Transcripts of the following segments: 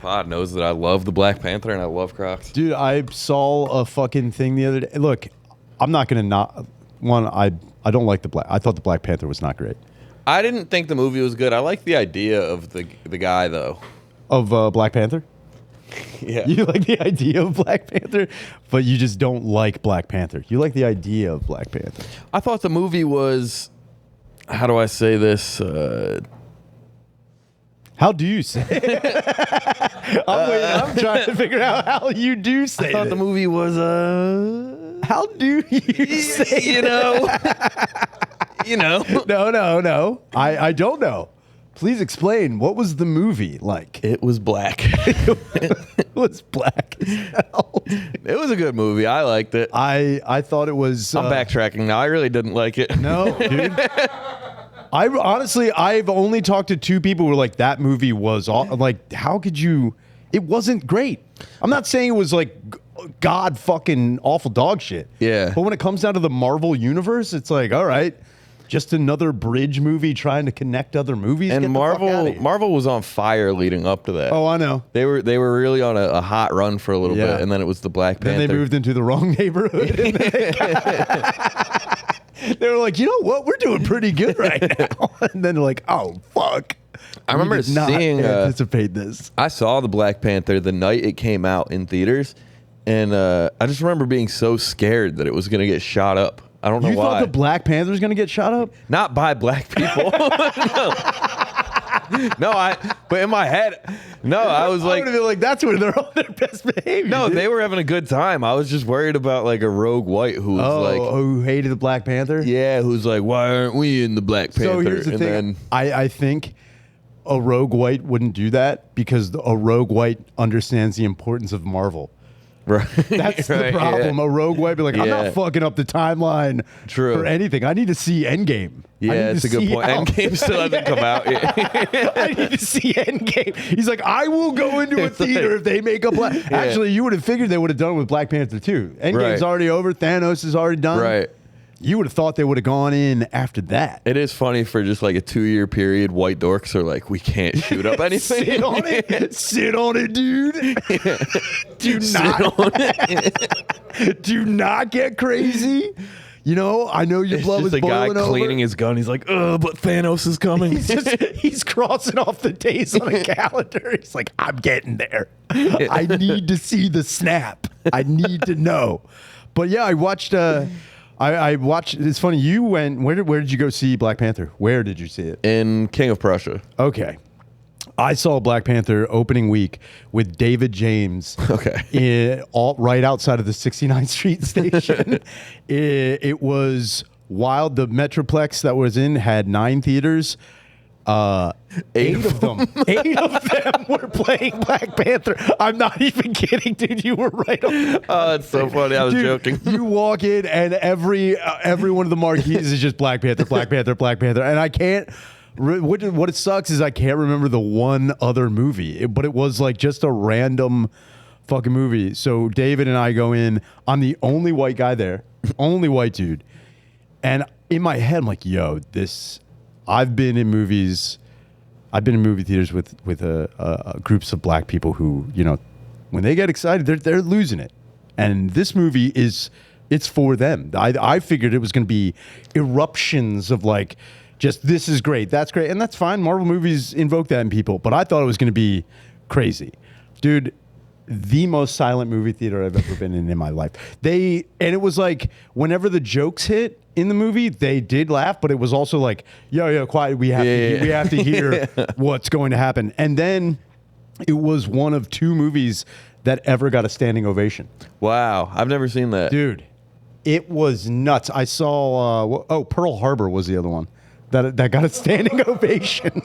pod knows that I love the Black Panther and I love Crocs. Dude, I saw a fucking thing the other day. Look, I'm not gonna not one. I don't like the Black. I thought the Black Panther was not great. I didn't think the movie was good. I like the idea of the guy though. Of Black Panther. Yeah. You like the idea of Black Panther, but you just don't like Black Panther. You like the idea of Black Panther. I thought the movie was. How do I say this? How do you say it? I'm trying to figure out how you do say it. I thought the movie was How do you say you know. You know. No. I don't know. Please explain. What was the movie like? It was black. It was black as hell. It was a good movie. I liked it. I thought it was... I'm backtracking now. I really didn't like it. No, dude. I've only talked to 2 people who were like, that movie was... like, how could you... It wasn't great. I'm not saying it was like god fucking awful dog shit. Yeah. But when it comes down to the Marvel universe, it's like, all right... Just another bridge movie trying to connect other movies. And Marvel was on fire leading up to that. Oh, I know. They were really on a hot run for a little bit, and then it was the Black Panther. Then they moved into the wrong neighborhood. They were like, you know what? We're doing pretty good right now. And then they're like, oh, fuck. I remember seeing... anticipate this. I saw the Black Panther the night it came out in theaters, and I just remember being so scared that it was going to get shot up. I don't know why. You thought the Black Panther was going to get shot up? Not by black people. But in my head, I was like... I would have been like, that's when they're on their best behavior. No, dude. they were having a good time. I was just worried about like a rogue white who was who hated the Black Panther? Yeah, who's like, why aren't we in the Black Panther? So here's the thing. I think a rogue white wouldn't do that because a rogue white understands the importance of Marvel. Right. That's the problem. Yeah. A rogue white be like, I'm not fucking up the timeline for anything. I need to see Endgame. Yeah, it's a good point. Endgame still hasn't come out yet. I need to see Endgame. He's like, I will go into a theater if they make a Black... Yeah. Actually, you would have figured they would have done it with Black Panther too. Endgame's already over. Thanos is already done. Right. You would have thought they would have gone in after that. It is funny for just like a 2-year period. White dorks are like, we can't shoot up anything. Sit on it. Sit on it, dude. Do not get crazy. You know, I know your blood was boiling over. It's just a guy cleaning his gun. He's like, but Thanos is coming. He's crossing off the days on a calendar. He's like, I'm getting there. I need to see the snap. I need to know. But yeah, I watched... I watched. It's funny. You went. Where did you go see Black Panther? Where did you see it? In King of Prussia. Okay. I saw Black Panther opening week with David James. Okay. Right outside of the 69th Street station. It was wild. The Metroplex that was in had 9 theaters. 8 of them were playing Black Panther. I'm not even kidding, dude. You were right on. Oh, it's so funny. I was joking. You walk in and every one of the marquees is just Black Panther, Black Panther, Black Panther, and I can't. What it sucks is I can't remember the one other movie, but it was like just a random fucking movie. So David and I go in. I'm the only white guy there, only white dude, and in my head I'm like, yo, this. I've been in movie theaters with groups of black people who, you know, when they get excited, they're losing it. And this movie it's for them. I figured it was going to be eruptions of like, just this is great, that's great, and that's fine. Marvel movies invoke that in people, but I thought it was going to be crazy, dude. The most silent movie theater I've ever been in my life. And it was like whenever the jokes hit in the movie, they did laugh, but it was also like, yo, quiet. We have to hear what's going to happen. And then it was one of 2 movies that ever got a standing ovation. Wow, I've never seen that, dude. It was nuts. I saw Pearl Harbor was the other one that got a standing ovation.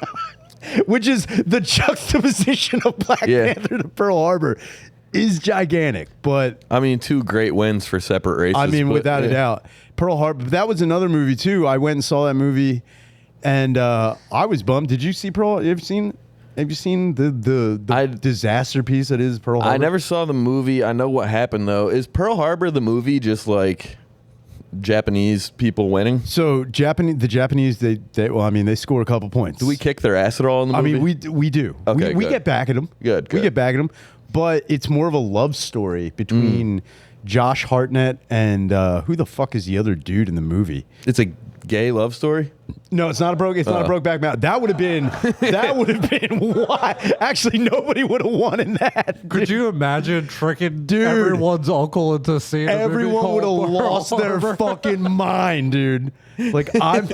Which is the juxtaposition of Black Panther to Pearl Harbor is gigantic. But I mean, 2 great wins for separate races. I mean, without a doubt. Pearl Harbor, that was another movie too. I went and saw that movie and I was bummed. Did you see Pearl? Have you seen the disaster piece that is Pearl Harbor? I never saw the movie. I know what happened though. Is Pearl Harbor the movie just like Japanese people winning? So the Japanese, they score a couple points. Do we kick their ass at all in the movie? I mean, we do. Okay, we good. get back at them. Good. We get back at them. But it's more of a love story between Josh Hartnett and who the fuck is the other dude in the movie? It's a gay love story? No, it's not a Brokeback Mountain. That would have been why. Actually, nobody would have won in that. Could you imagine tricking everyone's uncle into seeing everyone would have lost their fucking mind, dude. Like I'm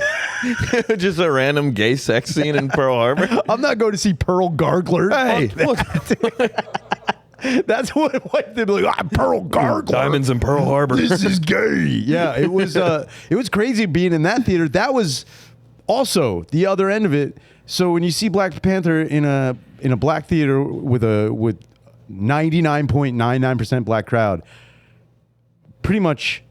just a random gay sex scene in Pearl Harbor. I'm not going to see Pearl Gargler. Hey, that's what they'd be like. I'm Pearl Gargler. Diamonds in Pearl Harbor. This is gay. Yeah, it was crazy being in that theater. That was also the other end of it. So when you see Black Panther in a black theater with 99.99% black crowd, pretty much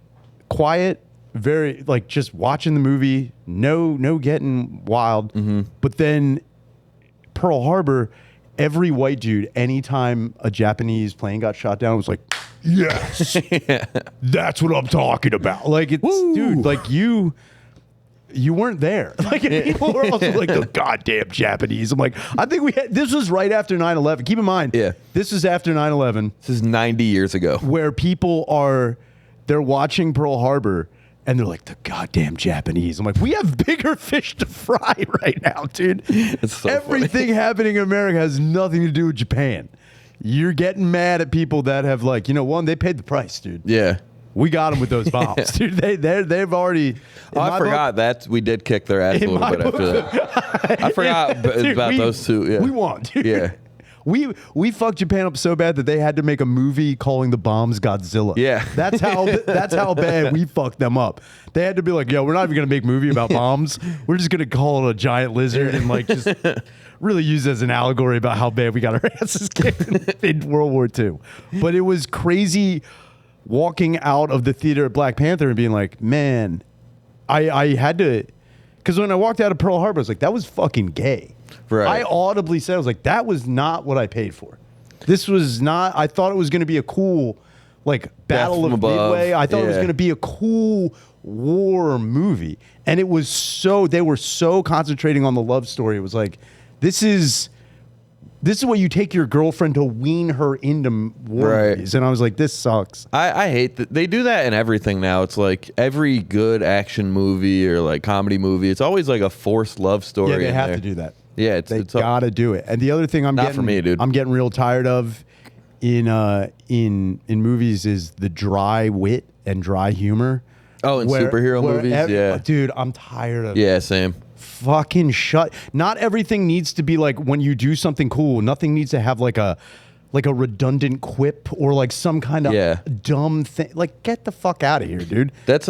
quiet, very like just watching the movie, no getting wild. But then Pearl Harbor, every white dude, anytime a Japanese plane got shot down, was like, yes, that's what I'm talking about. Like, it's, dude, like you weren't there. Like, people were also like, the goddamn Japanese. I'm like, I think this was right after 9/11. Keep in mind, this is after 9/11. This is 90 years ago. Where people they're watching Pearl Harbor, and they're like, the goddamn Japanese. I'm like, we have bigger fish to fry right now, dude. It's so Everything happening in America has nothing to do with Japan. You're getting mad at people that have like, they paid the price, dude. Yeah. We got them with those bombs, dude. They've already. I forgot that we did kick their ass a little bit after that. I forgot about those two. Yeah. We won, dude. Yeah. We fucked Japan up so bad that they had to make a movie calling the bombs Godzilla. Yeah. That's how bad we fucked them up. They had to be like, yo, we're not even gonna make a movie about bombs. We're just gonna call it a giant lizard and like just really use it as an allegory about how bad we got our asses kicked in World War II. But it was crazy walking out of the theater at Black Panther and being like, man, I had to, because when I walked out of Pearl Harbor, I was like, that was fucking gay. Right. I audibly said, I was like, that was not what I paid for. This was not, I thought it was going to be a cool, like, Battle of Midway. I thought it was going to be a cool war movie. And it was they were so concentrating on the love story. It was like, this is what you take your girlfriend to wean her into war movies. And I was like, this sucks. I hate that. They do that in everything now. It's like every good action movie or like comedy movie, it's always like a forced love story. Yeah, they have to do that. Yeah, they gotta do it. And the other thing I'm getting real tired of in movies is the dry wit and dry humor. Oh, in superhero movies, yeah, dude, I'm tired of. Yeah, same. Fucking shut. Not everything needs to be like when you do something cool. Nothing needs to have like a redundant quip or like some kind of dumb thing. Like, get the fuck out of here, dude. That's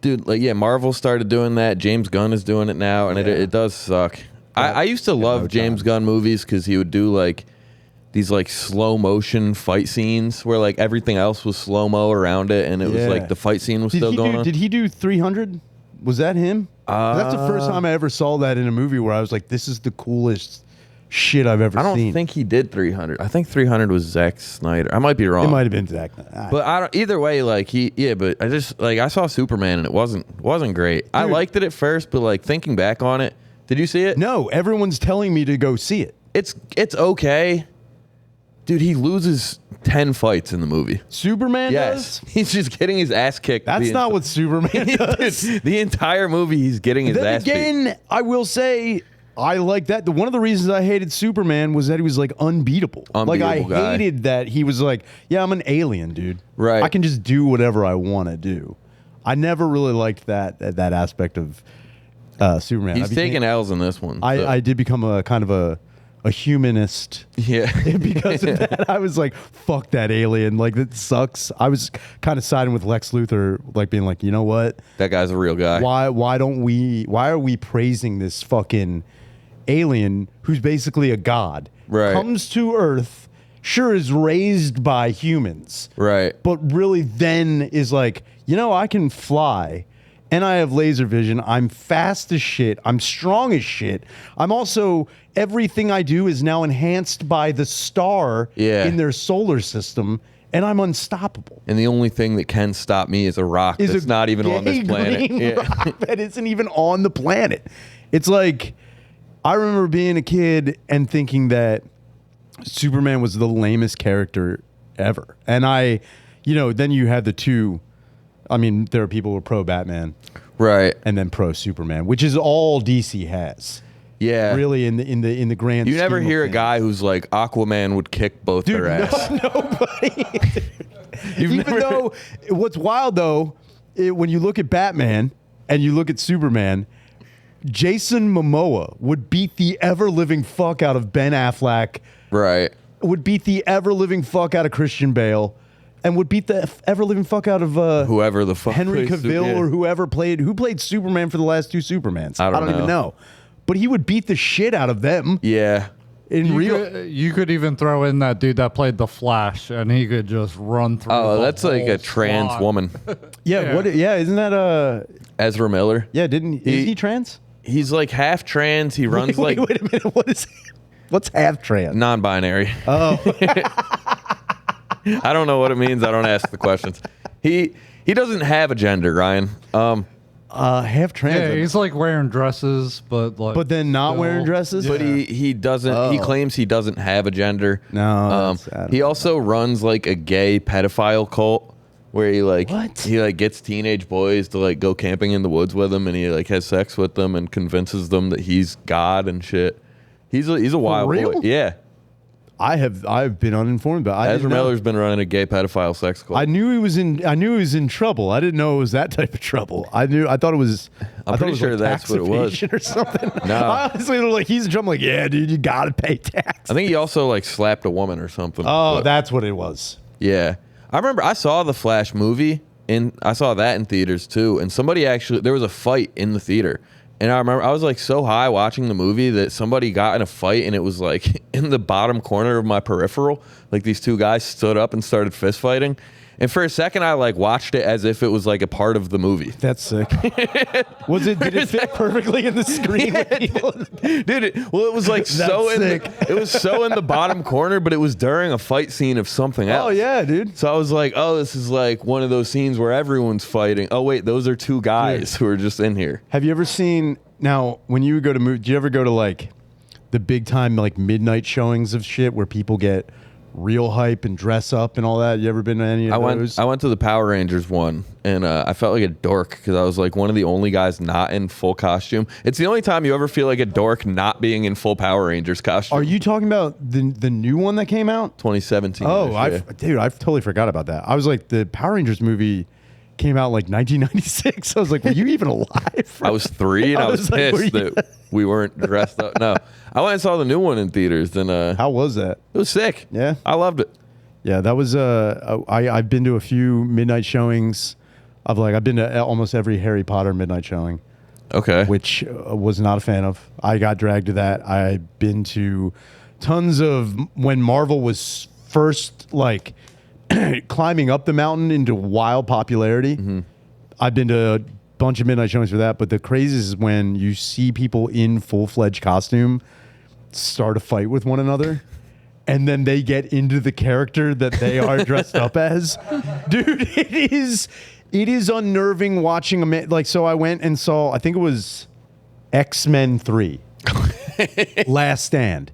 dude. Like, yeah, Marvel started doing that. James Gunn is doing it now, and it does suck. I used to love James Gunn movies because he would do like these like slow motion fight scenes where like everything else was slow mo around it, and it was like the fight scene was still going on. Did he do 300? Was that him? That's the first time I ever saw that in a movie where I was like, this is the coolest shit I've ever seen. I don't think he did 300. I think 300 was Zack Snyder. I might be wrong. It might have been Zack. But either way, like but I just like I saw Superman and it wasn't great. Dude. I liked it at first, but like thinking back on it, did you see it? No, everyone's telling me to go see it. It's okay. Dude, he loses 10 fights in the movie. Superman does? He's just getting his ass kicked. That's not what Superman does. Dude, the entire movie, he's getting his ass beat. I will say, I like that. One of the reasons I hated Superman was that he was like unbeatable. Like I hated that he was like, yeah, I'm an alien, dude. Right. I can just do whatever I want to do. I never really liked that aspect of Superman. He's taking L's in this one. I did become a kind of a humanist. Yeah. Because of that, I was like, fuck that alien. Like, that sucks. I was kind of siding with Lex Luthor, like being like, you know what? That guy's a real guy. Why are we praising this fucking alien who's basically a god? Right. Comes to Earth, sure is raised by humans. Right. But really then is like, I can fly. And I have laser vision. I'm fast as shit. I'm strong as shit. I'm also, everything I do is now enhanced by the star in their solar system. and I'm unstoppable. And the only thing that can stop me is a rock that's not even on this planet. Rock that isn't even on the planet. It's like, I remember being a kid and thinking that Superman was the lamest character ever. And then you had the two. I mean, there are people who are pro Batman, Right. and then pro Superman, which is all DC has. Yeah. Really, in the grand. You never scheme of hear a things. guy who's like, Aquaman would kick both their ass. Nobody. Even though, what's wild though, when you look at Batman and you look at Superman, Jason Momoa would beat the ever living fuck out of Ben Affleck. Right. Would beat the ever living fuck out of Christian Bale, and would beat the ever living fuck out of Whoever the fuck Henry plays Cavill yeah. or who played Superman for the last two Supermans. I don't even know. But he would beat the shit out of them. Yeah. You could even throw in that dude that played the Flash, and he could just run through. Oh, the that's like a whole trans squad. woman. Yeah. Yeah. Isn't that Ezra Miller. Yeah. Is he trans? He's like half trans. He runs wait a minute. What's half trans? non-binary. Oh. I don't know what it means. I don't ask the questions. He doesn't have a gender, Ryan. Half trans. Yeah, he's like wearing dresses, but then not wearing dresses? But he doesn't. He claims he doesn't have a gender. No, that's sad. He also runs like a gay pedophile cult where he gets teenage boys to like go camping in the woods with him, and he like has sex with them and convinces them that he's God and shit. He's a wild real? boy. Yeah. I've been uninformed about. Ezra Miller's been running a gay pedophile sex cult. I knew he was in trouble. I didn't know it was that type of trouble. I thought it was. I'm pretty sure that's what it was. Tax evasion or something. No. I honestly was like, he's in trouble. I'm like, yeah, dude, you gotta pay tax. I think he also like slapped a woman or something. Oh, But, that's what it was. yeah. I remember I saw the Flash movie I saw that in theaters too. And there was a fight in the theater. And I remember I was like so high watching the movie that somebody got in a fight, and it was like in the bottom corner of my peripheral. Like these two guys stood up and started fist fighting. And for a second, I like watched it as if it was like a part of the movie. That's sick. Did it fit perfectly in the screen? Dude, it was like it was so in the bottom corner, but it was during a fight scene of something else. Oh yeah, dude. So I was like, oh, this is like one of those scenes where everyone's fighting. Oh wait, those are two guys who are just in here. Have you ever seen, now when you go to do you ever go to like the big time like midnight showings of shit where people get real hype and dress up and all that? You ever been to any of those? I went to the Power Rangers one, and I felt like a dork because I was like one of the only guys not in full costume. It's the only time you ever feel like a dork not being in full Power Rangers costume. Are you talking about the new one that came out? 2017. Oh, I've totally forgot about that. I was like, the Power Rangers movie came out like 1996. I was like, were you even alive? I was 3 and I was like, pissed that we weren't dressed up. No, I went and saw the new one in theaters, and How was that? it was sick. Yeah? I loved it. Yeah, that was I've been to a few midnight showings. I've been to almost every Harry Potter midnight showing, Okay. which was not a fan of. I got dragged to that. I've been to tons of when Marvel was first like climbing up the mountain into wild popularity. Mm-hmm. I've been to a bunch of midnight showings for that, but the craziest is when you see people in full-fledged costume start a fight with one another, and then they get into the character that they are dressed up as. Dude, it is unnerving watching a man. Like, so I went and saw, I think it was X-Men 3, Last Stand.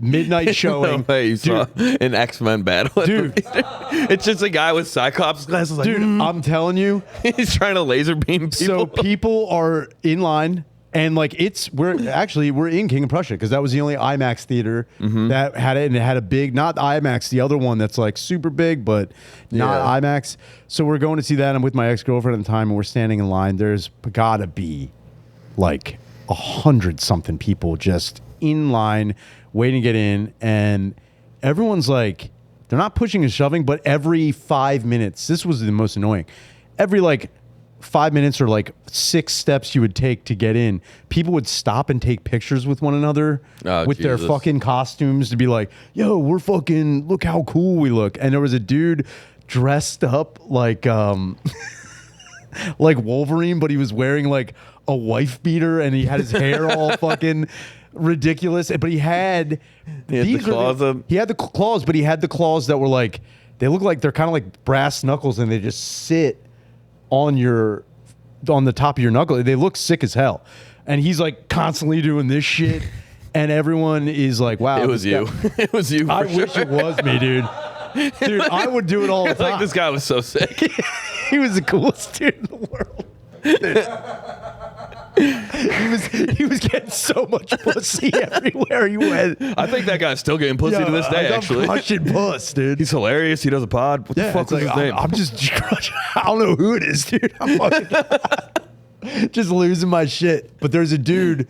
Midnight showing. No way you saw an X-Men battle. Dude. It's just a guy with Cyclops glasses. Like, Dude, I'm telling you. he's trying to laser beam people. So people are in line, and like we're in King of Prussia because that was the only IMAX theater that had it, and it had a big, not IMAX, the other one that's like super big, but not IMAX. So we're going to see that. I'm with my ex-girlfriend at the time, and we're standing in line. There's gotta be like 100-something people just in line waiting to get in, and everyone's like, they're not pushing and shoving, but every 5 minutes, this was the most annoying, every like 5 minutes or like 6 steps you would take to get in, people would stop and take pictures with one another with their fucking costumes to be like, yo, we're fucking, look how cool we look. And there was a dude dressed up like like Wolverine, but he was wearing like a wife beater, and he had his hair all fucking ridiculous. But he had the claws. He had the claws, but he had the claws that were like they look like they're kind of like brass knuckles, and they just sit on the top of your knuckle. They look sick as hell. And he's like constantly doing this shit, and everyone is like, "Wow, It was you. It was you. I wish it was me, dude. Dude, I would do it all the time. Like this guy was so sick. He was the coolest dude in the world. He was getting so much pussy everywhere he went. I think that guy's still getting pussy to this day. Actually, crushing puss, dude. he's hilarious. He does a pod. What the fuck was his name? I'm just crushing. I don't know who it is, dude. I'm fucking just losing my shit. But there's a dude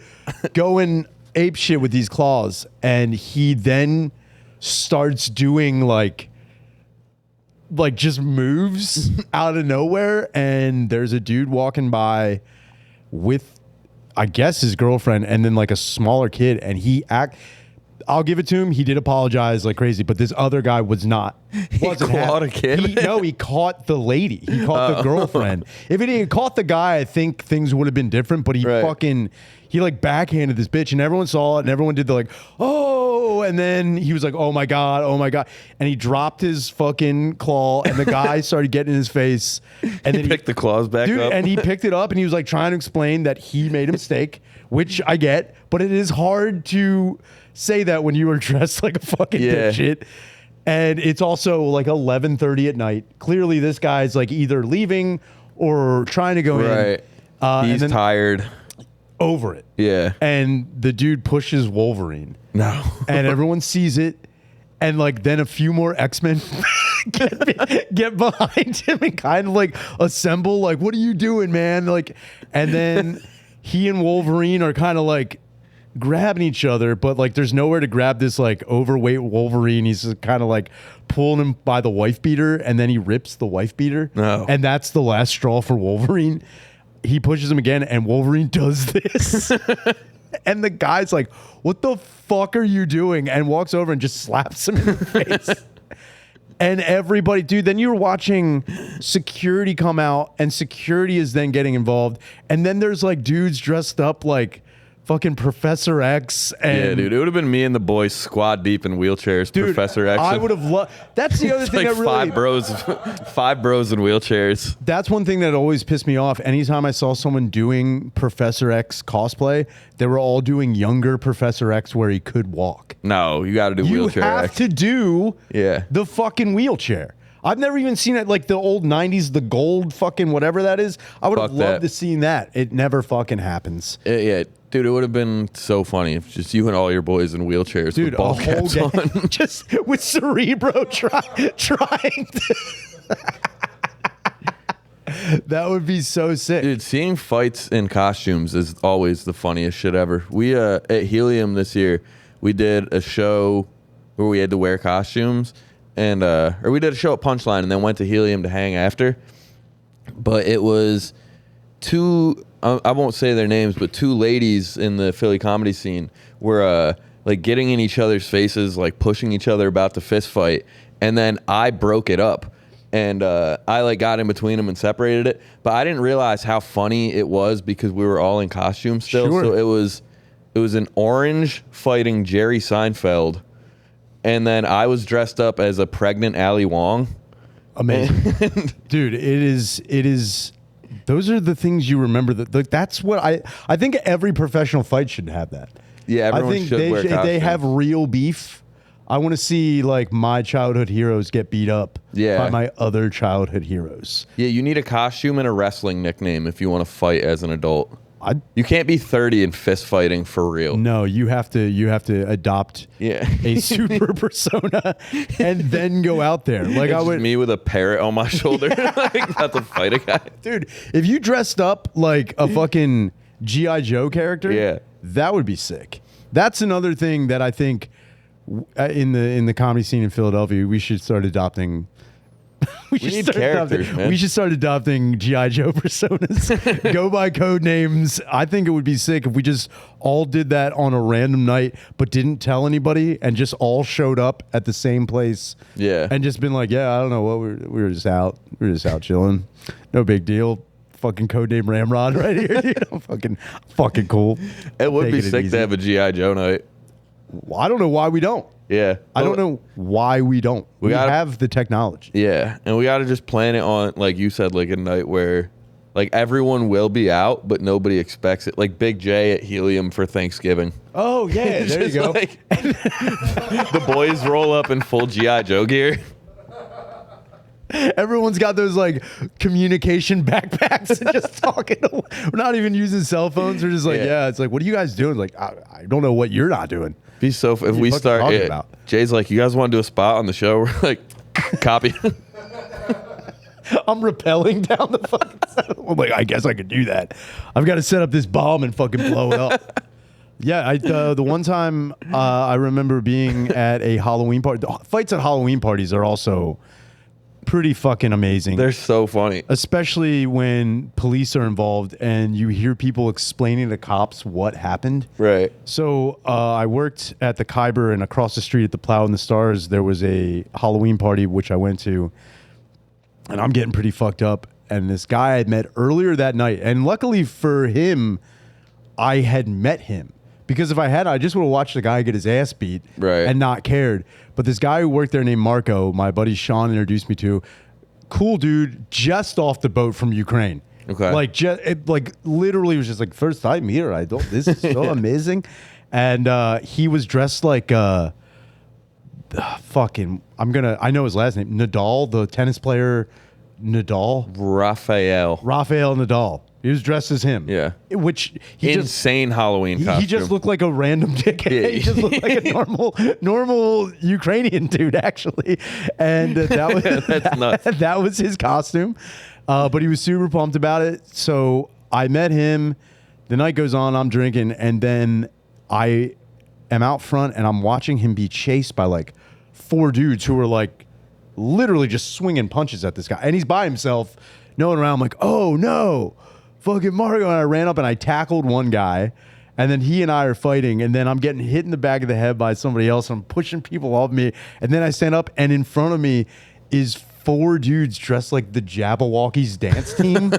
going ape shit with these claws, and he then starts doing like just moves out of nowhere, and there's a dude walking by with, I guess, his girlfriend, and then like a smaller kid, and I'll give it to him, he did apologize like crazy, but this other guy wasn't caught a kid? He caught the lady. He caught the girlfriend. If he had caught the guy, I think things would have been different, but he like backhanded this bitch, and everyone saw it, and everyone did the like, oh, and then he was like, oh my God, and he dropped his fucking claw, and the guy started getting in his face, and then he picked the claws back up. And he picked it up, and he was like trying to explain that he made a mistake, which I get, but it is hard to say that when you are dressed like a fucking dipshit. And it's also like 11:30 at night. Clearly, this guy's like either leaving or trying to go in. Right. He's tired. Over it. Yeah. And the dude pushes Wolverine. No. And everyone sees it. And like then a few more X-Men get behind him and kind of like assemble. Like, what are you doing, man? Like, and then he and Wolverine are kind of like grabbing each other, but like there's nowhere to grab this like overweight Wolverine. He's just kind of like pulling him by the wife beater, and then he rips the wife beater. No. And that's the last straw for Wolverine. He pushes him again, and Wolverine does this. And the guy's like, what the fuck are you doing? And walks over and just slaps him in the face. And everybody, dude, then you're watching security come out, and security is then getting involved. And then there's like dudes dressed up like fucking Professor X. And yeah, dude, it would have been me and the boys squad deep in wheelchairs. Dude, Professor X. I would have loved. That's the other thing like that really five bros in wheelchairs. That's one thing that always pissed me off. Anytime I saw someone doing Professor X cosplay, they were all doing younger Professor X where he could walk. No, you got to do wheelchair You have X. to do Yeah. the fucking wheelchair. I've never even seen it like the old 90s, the gold fucking whatever that is. I would have loved to see that. It never fucking happens. Yeah, dude, it would have been so funny if just you and all your boys in wheelchairs Dude, with ball a whole caps game, on. just with Cerebro trying to. That would be so sick. Dude, seeing fights in costumes is always the funniest shit ever. We at Helium this year, we did a show where we had to wear costumes, and or we did a show at Punchline and then went to Helium to hang after. But it was two, I won't say their names, but two ladies in the Philly comedy scene were like getting in each other's faces, like pushing each other about to fist fight, and then I broke it up. And I like got in between them and separated it, but I didn't realize how funny it was because we were all in costume still. Sure. So it was an orange fighting Jerry Seinfeld, and then I was dressed up as a pregnant Ali Wong. Amazing, dude. It is. Those are the things you remember. That's what I think every professional fight should have that. Yeah, everyone I think should wear costumes. they have real beef. I want to see like my childhood heroes get beat up by my other childhood heroes. Yeah, you need a costume and a wrestling nickname if you want to fight as an adult. You can't be 30 and fist fighting for real. No, you have to adopt a super persona and then go out there. Like it's me with a parrot on my shoulder, like about to fight a guy. Dude, if you dressed up like a fucking G.I. Joe character, that would be sick. That's another thing that I think in the comedy scene in Philadelphia, we should start adopting. We need characters, man. We should start adopting G.I. Joe personas. Go by code names. I think it would be sick if we just all did that on a random night, but didn't tell anybody and just all showed up at the same place. Yeah. And just been like, yeah, I don't know what we were just out. We were just out chilling. No big deal. Fucking codename Ramrod right here, dude. I'm fucking cool. It would be sick to have a G.I. Joe night. Well, I don't know why we don't. Yeah. I don't know why we don't. We have the technology. Yeah, and we got to just plan it on, like you said, like a night where, like, everyone will be out, but nobody expects it. Like Big J at Helium for Thanksgiving. Oh, yeah, there you go. Like, the boys roll up in full G.I. Joe gear. Everyone's got those like communication backpacks and just talking. We're not even using cell phones. We're just like, yeah. It's like, what are you guys doing? Like, I don't know what you're not doing. Be so if we start. Jay's like, you guys want to do a spot on the show? We're like, copy. I'm rappelling down the fucking set. I'm like, I guess I could do that. I've got to set up this bomb and fucking blow it up. Yeah, the one time I remember being at a Halloween party. Fights at Halloween parties are also pretty fucking amazing. They're so funny. Especially when police are involved and you hear people explaining to cops what happened. Right. So I worked at the Khyber, and across the street at the Plow and the Stars, there was a Halloween party, which I went to. And I'm getting pretty fucked up. And this guy I had met earlier that night. And luckily for him, I had met him. Because if I had, I just would have watched the guy get his ass beat and not cared. But this guy who worked there named Marco, my buddy Sean introduced me to, cool dude, just off the boat from Ukraine. Okay. Like literally was just like, first time here. This is so amazing. And he was dressed like I know his last name, Nadal, the tennis player, Rafael Nadal. He was dressed as him. Yeah. Which insane Halloween costume. He just looked like a random dickhead. He just looked like a normal Ukrainian dude, actually. And that was that's nuts. That was his costume. But he was super pumped about it. So I met him. The night goes on, I'm drinking, and then I am out front and I'm watching him be chased by like 4 dudes who were like literally just swinging punches at this guy. And he's by himself, no one around. I'm like, oh no. Fucking Mario. And I ran up and I tackled one guy, and then he and I are fighting, and then I'm getting hit in the back of the head by somebody else, and I'm pushing people off me, and then I stand up, and in front of me is 4 dudes dressed like the Jabberwockies dance team.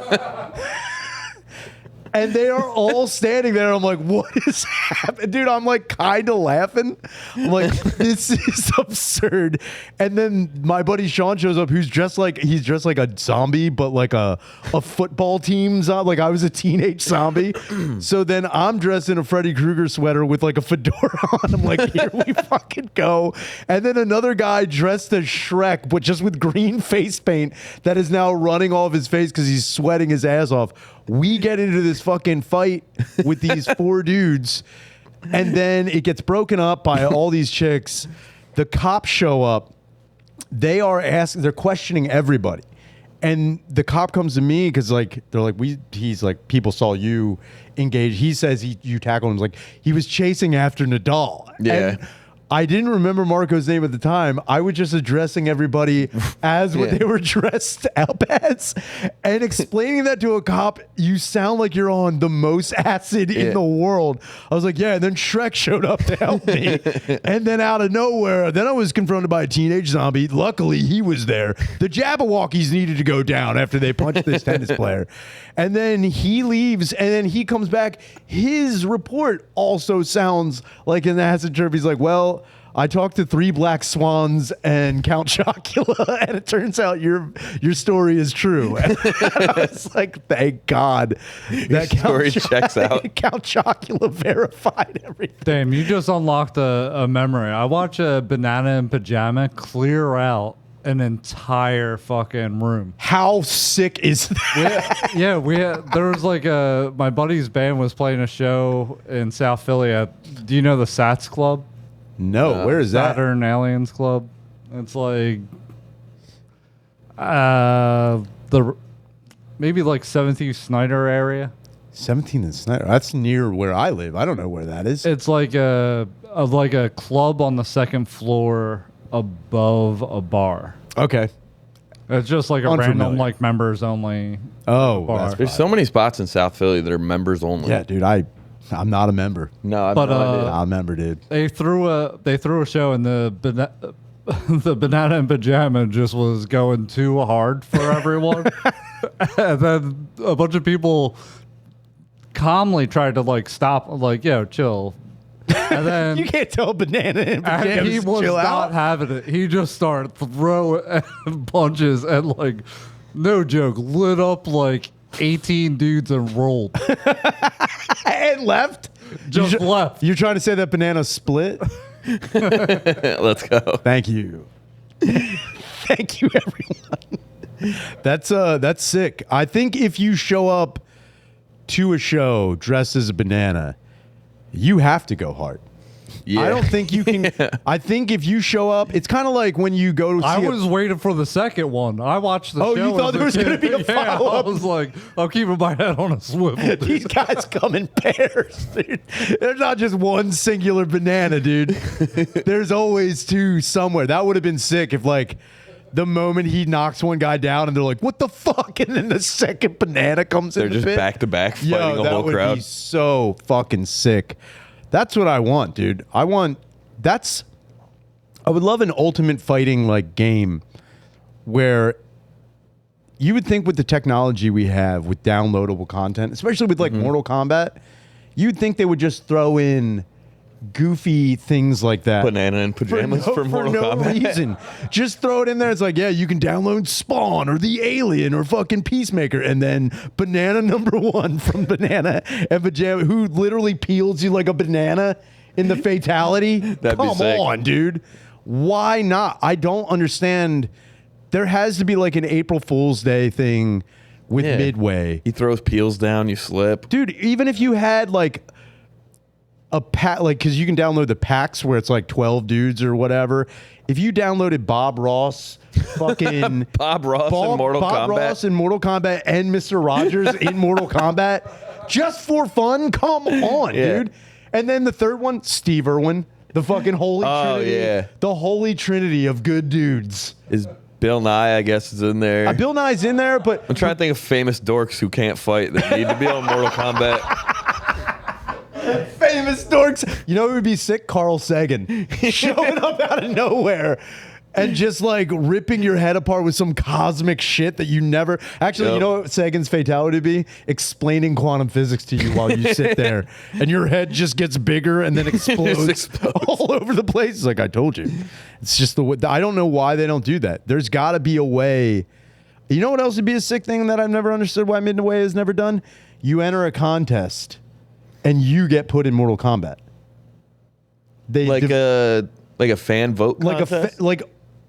And they are all standing there. I'm like, what is happening? Dude, I'm like kind of laughing. I'm like, this is absurd. And then my buddy Sean shows up, he's dressed like a zombie, but like a football team zombie. Like I was a teenage zombie. So then I'm dressed in a Freddy Krueger sweater with like a fedora on. I'm like, here we fucking go. And then another guy dressed as Shrek, but just with green face paint that is now running off his face because he's sweating his ass off. We get into this fucking fight with these 4 dudes, and then it gets broken up by all these chicks. The cops show up. They're questioning everybody. And the cop comes to me because like they're like, he's like, people saw you engage. He says you tackled him. Like he was chasing after Nadal. Yeah. And I didn't remember Marco's name at the time. I was just addressing everybody as what they were dressed up as, and explaining that to a cop. You sound like you're on the most acid in the world. I was like, yeah. And then Shrek showed up to help me, and then out of nowhere, then I was confronted by a teenage zombie. Luckily, he was there. The Jabberwockies needed to go down after they punched this tennis player, and then he leaves, and then he comes back. His report also sounds like an acid trip. He's like, well, I talked to 3 black swans and Count Chocula, and it turns out your story is true. And I was like, thank God. That story checks out. Count Chocula verified everything. Damn, you just unlocked a memory. I watched a Banana in Pajama clear out an entire fucking room. How sick is that? There was like my buddy's band was playing a show in South Philly at, do you know the Sats Club? No, where is that? Saturn Aliens Club. It's like maybe like 17th Snyder area. 17th and Snyder. That's near where I live. I don't know where that is. It's like a club on the 2nd floor above a bar. Okay. It's just like a random like members only. Oh, bar. There's so many spots in South Philly that are members only. Yeah, dude. I'm not a member. No, I'm not a member, dude. They threw a show, and the Banana in Pajama just was going too hard for everyone. And then a bunch of people calmly tried to like stop, like, yo, chill. And then You can't tell banana in pajamas he to was chill not out. having it. He just started throwing punches and like, no joke, lit up like 18 dudes and rolled. And left. Just left. You're trying to say that banana split? Let's go. Thank you. Thank you, everyone. That's sick. I think if you show up to a show dressed as a banana, you have to go hard. Yeah. I don't think you can. I think if you show up, it's kind of like when you go to see I was waiting for the second one. I watched the show. Oh, you thought there was going to be a Yeah, follow-up? I was like, I'm keeping my head on a swivel. Dude. These guys come in pairs, dude. There's not just one singular banana, dude. There's always two somewhere. That would have been sick if, like, the moment he knocks one guy down and they're like, what the fuck? And then the second banana comes in They're the just pit. back to back fighting Yo, a that whole would crowd. be so fucking sick. That's what I want, dude. I would love an ultimate fighting like game where you would think with the technology we have with downloadable content, especially with like Mortal Kombat, you'd think they would just throw in goofy things like that. Banana in pajamas for Mortal no Kombat. reason. Just throw it in there. It's like, yeah, you can download Spawn or The Alien or fucking Peacemaker, and then Banana #1 from Banana and Pajama, who literally peels you like a banana in the fatality. That'd be Come sick. on, dude. Why not? I don't understand. There has to be like an April Fool's Day thing with Yeah. Midway. He throws peels down, you slip. Dude, even if you had like a pack, like, because you can download the packs where it's like 12 dudes or whatever. If you downloaded Bob Ross, fucking Bob Ross in Mortal Bob Kombat. Ross in Mortal Kombat and Mr. Rogers in Mortal Kombat, just for fun, come on, Yeah. dude. And then the third one, Steve Irwin, the fucking holy trinity, yeah. the holy trinity of good dudes. Is Bill Nye, I guess, is in there. Bill Nye's in there, but I'm trying to think of famous dorks who can't fight that need to be on Mortal Kombat. famous dorks. You know who would be sick? Carl Sagan showing up out of nowhere and just like ripping your head apart with some cosmic shit that you never. Actually, Yep. you know what Sagan's fatality would be? Explaining quantum physics to you while you sit there, and your head just gets bigger and then explodes, explodes. all over the place. It's like I told you. It's just the way. I don't know why they don't do that. There's got to be a way. You know what else would be a sick thing that I've never understood why Midway has never done? You enter a contest and you get put in Mortal Kombat. They Like a fan vote like contest?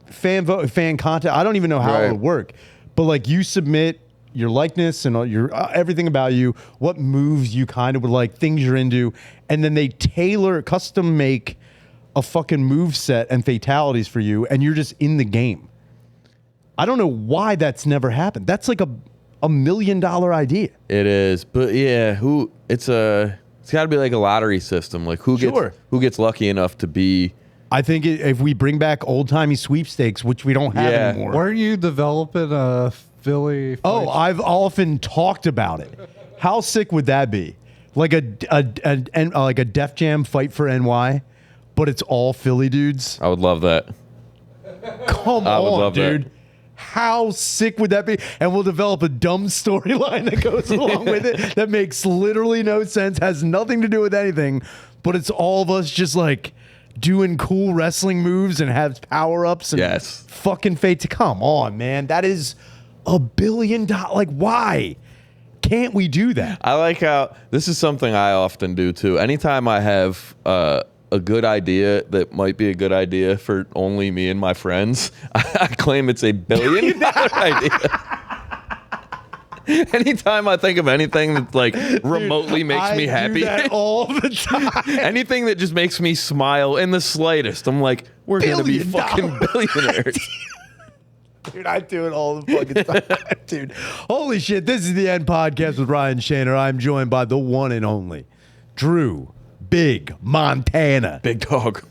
fan vote, fan contest. I don't even know how Right. it would work, but like you submit your likeness and all your everything about you, what moves you kind of would like, things you're into, and then they custom make a fucking move set and fatalities for you, and you're just in the game. I don't know why that's never happened. That's like a $1 million idea. It is, but yeah, it's got to be like a lottery system. Like who gets lucky enough to be? I think if we bring back old timey sweepstakes, which we don't have Yeah. anymore. Weren't you developing a Philly? Oh, fight? I've often talked about it. How sick would that be? Like a Def Jam Fight for NY, but it's all Philly dudes. I would love that. Come I would on, love that. dude. How sick would that be? And we'll develop a dumb storyline that goes along with it that makes literally no sense, has nothing to do with anything, but it's all of us just like doing cool wrestling moves and have power ups and Yes. fucking fate. Come on, man. That is $1 billion. Like, why can't we do that? I like how this is something I often do too. Anytime I have a good idea that might be a good idea for only me and my friends, I claim it's $1 billion idea. Anytime I think of anything that like remotely makes me I do happy, that all the time. anything that just makes me smile in the slightest, I'm like, we're gonna be $1 fucking billionaires. Dude, I do it all the fucking time, dude. Holy shit, this is the End Podcast with Ryan Shaner. I'm joined by the one and only Dru Big Montana. Big dog.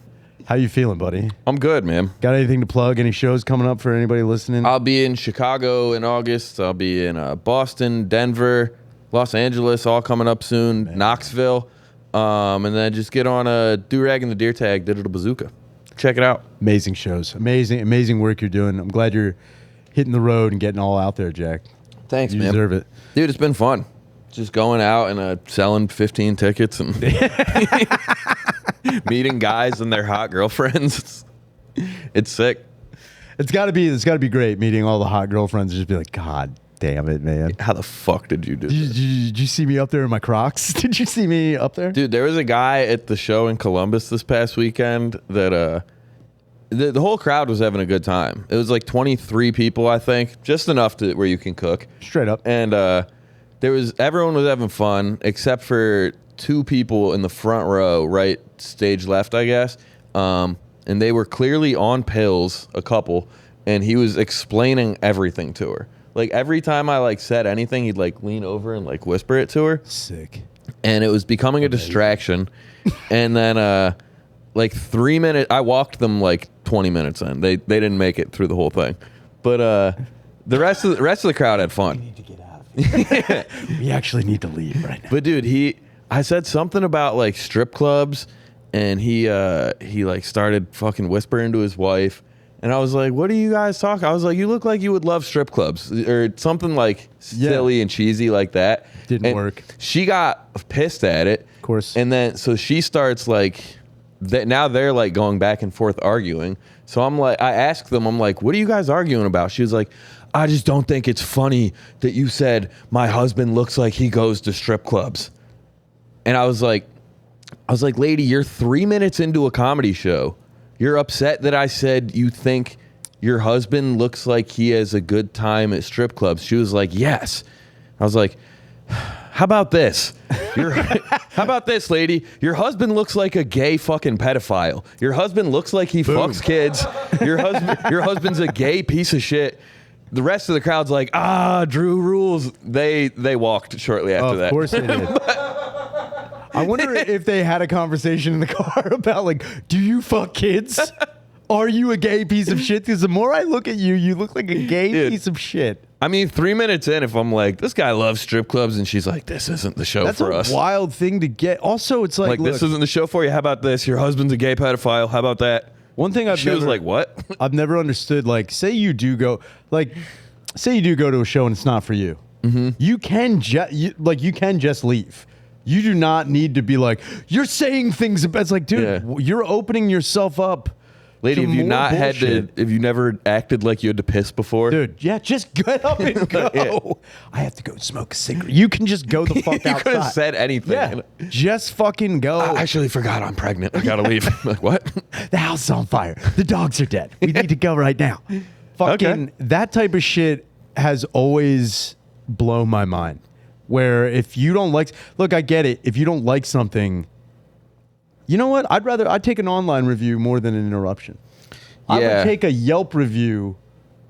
How you feeling, buddy? I'm good, man. Got anything to plug? Any shows coming up for anybody listening? I'll be in Chicago in August. I'll be in Boston, Denver, Los Angeles, all coming up soon. Knoxville. And then just get on a Do-Rag and the Deer Tag Digital Bazooka. Check it out. Amazing shows. Amazing work you're doing. I'm glad you're hitting the road and getting all out there, Jack. Thanks, You man. deserve it. Dude, it's been fun. Just going out and selling 15 tickets and meeting guys and their hot girlfriends. It's sick. It's got to be great meeting all the hot girlfriends and just be like, God damn it, man. How the fuck did you do this? Did you see me up there in my Crocs? Did you see me up there? Dude, there was a guy at the show in Columbus this past weekend that the whole crowd was having a good time. It was like 23 people, I think, just enough to where you can cook. Straight up. And everyone was having fun except for two people in the front row, right stage left, I guess. And they were clearly on pills, a couple, and he was explaining everything to her. Like every time I like said anything, he'd like lean over and like whisper it to her. Sick. And it was becoming a distraction. And then like 3 minutes, I walked them like 20 minutes in. They didn't make it through the whole thing. But the rest of the crowd had fun. We need to get out of here. We actually need to leave right now. But dude, I said something about like strip clubs, and he like started fucking whispering to his wife, and I was like, "What are you guys talking?" I was like, "You look like you would love strip clubs," or something like silly and cheesy like that. Didn't work. She got pissed at it, of course, and then so she starts like, now they're like going back and forth arguing. So I'm like, I asked them, I'm like, "What are you guys arguing about?" She was like, "I just don't think it's funny that you said my husband looks like he goes to strip clubs." And I was like, "Lady, you're 3 minutes into a comedy show. You're upset that I said you think your husband looks like he has a good time at strip clubs." She was like, "Yes." I was like, "How about this? How about this, lady? Your husband looks like a gay fucking pedophile. Your husband looks like he fucks kids. Your husband's a gay piece of shit." The rest of the crowd's like, Drew rules. They walked shortly after that. Of course they did. I wonder if they had a conversation in the car about like, do you fuck kids? Are you a gay piece of shit? Because the more I look at you, you look like a gay piece of shit. I mean, 3 minutes in, if I'm like, this guy loves strip clubs, and she's like, this isn't the show for us. That's a wild thing to get. Also, it's like, this isn't the show for you. How about this? Your husband's a gay pedophile. How about that? One thing She was like, what? I've never understood, like, say you do go to a show and it's not for you. Mm-hmm. You can just leave. You do not need to be like, you're saying things about, it's like, dude, you're opening yourself up. Lady, have you never acted like you had to piss before? Dude, just get up and go. I have to go smoke a cigarette. You can just go the fuck outside. You could have said anything. Yeah, just fucking go. I actually forgot I'm pregnant. I gotta leave. I'm like, what? The house is on fire. The dogs are dead. We need to go right now. Fucking that type of shit has always blown my mind. Where if you don't like, look, I get it. If you don't like something, you know what? I'd take an online review more than an interruption. I would take a Yelp review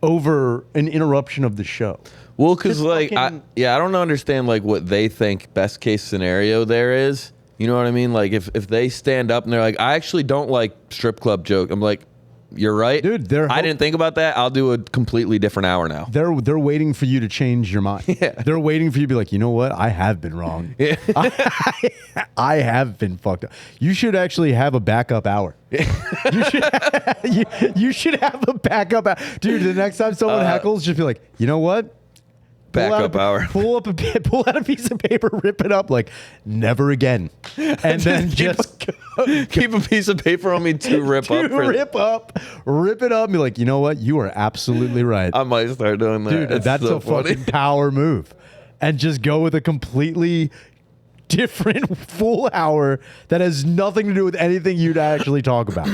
over an interruption of the show. Well, because like, I don't understand like what they think best case scenario there is. You know what I mean? Like if they stand up and they're like, I actually don't like strip club joke. I'm like, you're right, dude. I didn't think about that. I'll do a completely different hour now. They're waiting for you to change your mind. Yeah. They're waiting for you to be like, you know what? I have been wrong. Yeah. I have been fucked up. You should actually have a backup hour. You should have a backup hour. Dude, the next time someone heckles, just be like, you know what? Backup hour. Pull out a piece of paper, rip it up, like never again, and then just keep a piece of paper on me to rip up. Rip it up, and be like, you know what? You are absolutely right. I might start doing that. Dude, that's so a funny. Fucking power move, and just go with a completely different full hour that has nothing to do with anything you'd actually talk about.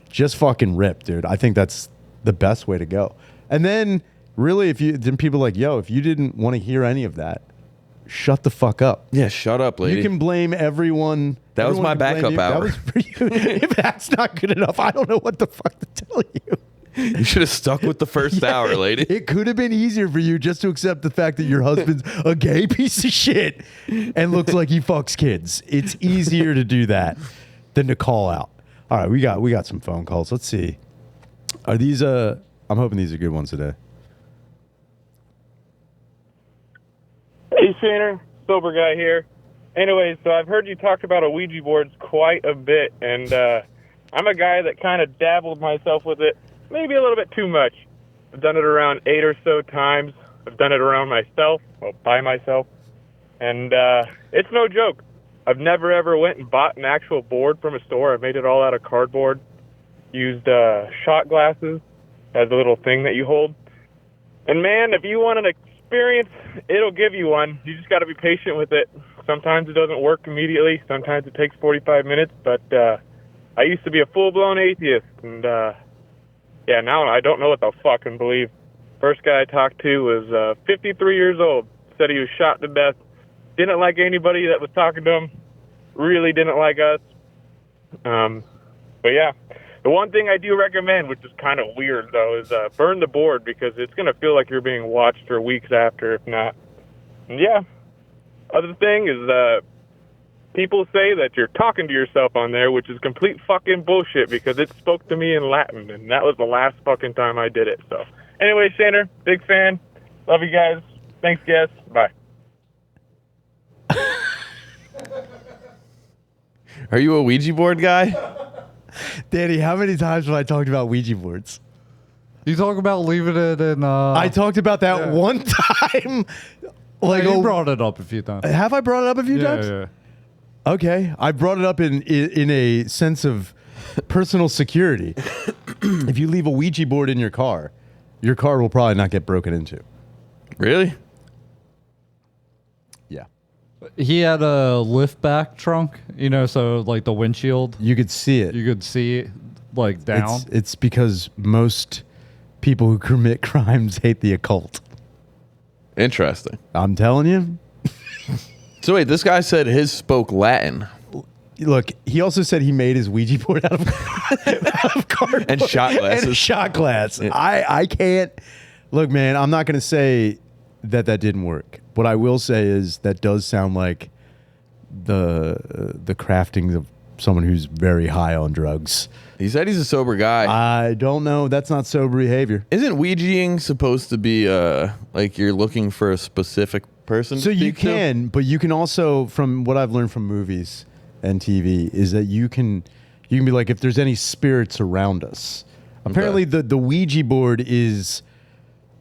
Just fucking rip, dude. I think that's the best way to go, and then. Really, then people are like, yo, if you didn't want to hear any of that, shut the fuck up. Yeah, shut up, lady. You can blame everyone. That was my backup hour. That was for you. If that's not good enough, I don't know what the fuck to tell you. You should have stuck with the first hour, lady. It could have been easier for you just to accept the fact that your husband's a gay piece of shit and looks like he fucks kids. It's easier to do that than to call out. All right, we got some phone calls. Let's see. Are these I'm hoping these are good ones today. Hey, Shanner, sober guy here. Anyways, so I've heard you talk about Ouija boards quite a bit, and I'm a guy that kind of dabbled myself with it, maybe a little bit too much. I've done it around 8 or so times. I've done it around myself, by myself, and it's no joke. I've never ever went and bought an actual board from a store. I made it all out of cardboard. Used shot glasses as a little thing that you hold. And man, if you want an experience, it'll give you one. You just got to be patient with it. Sometimes it doesn't work immediately. Sometimes it takes 45 minutes. But I used to be a full-blown atheist. And yeah, now I don't know what the fucking believe. First guy I talked to was 53 years old. Said he was shot to death. Didn't like anybody that was talking to him. Really didn't like us. But yeah, the one thing I do recommend, which is kind of weird though, is burn the board, because it's going to feel like you're being watched for weeks after, if not. And yeah. Other thing is people say that you're talking to yourself on there, which is complete fucking bullshit, because it spoke to me in Latin, and that was the last fucking time I did it. So anyway, Shaner, big fan. Love you guys. Thanks, guys. Bye. Are you a Ouija board guy? Danny, how many times have I talked about Ouija boards? You talk about leaving it in. I talked about that one time. Like, you brought it up a few times. Have I brought it up a few times? Yeah. Okay, I brought it up in a sense of personal security. If you leave a Ouija board in your car will probably not get broken into. Really? Yeah. He had a lift back trunk, so like the windshield, You could see it. you could see it like down. It's because most people who commit crimes hate the occult. Interesting. I'm telling you. So wait, this guy said his spoke Latin Look, he also said he made his Ouija board out of cardboard and shot glasses. and a shot glass. I can't. Look, man, I'm not going to say that didn't work. What I will say is that does sound like the crafting of someone who's very high on drugs. He said he's a sober guy. I don't know. That's not sober behavior. Isn't Ouijaing supposed to be like you're looking for a specific person? So to you speak to? can, but you can also, from what I've learned from movies and TV, is that you can be like, if there's any spirits around us. Apparently, the Ouija board is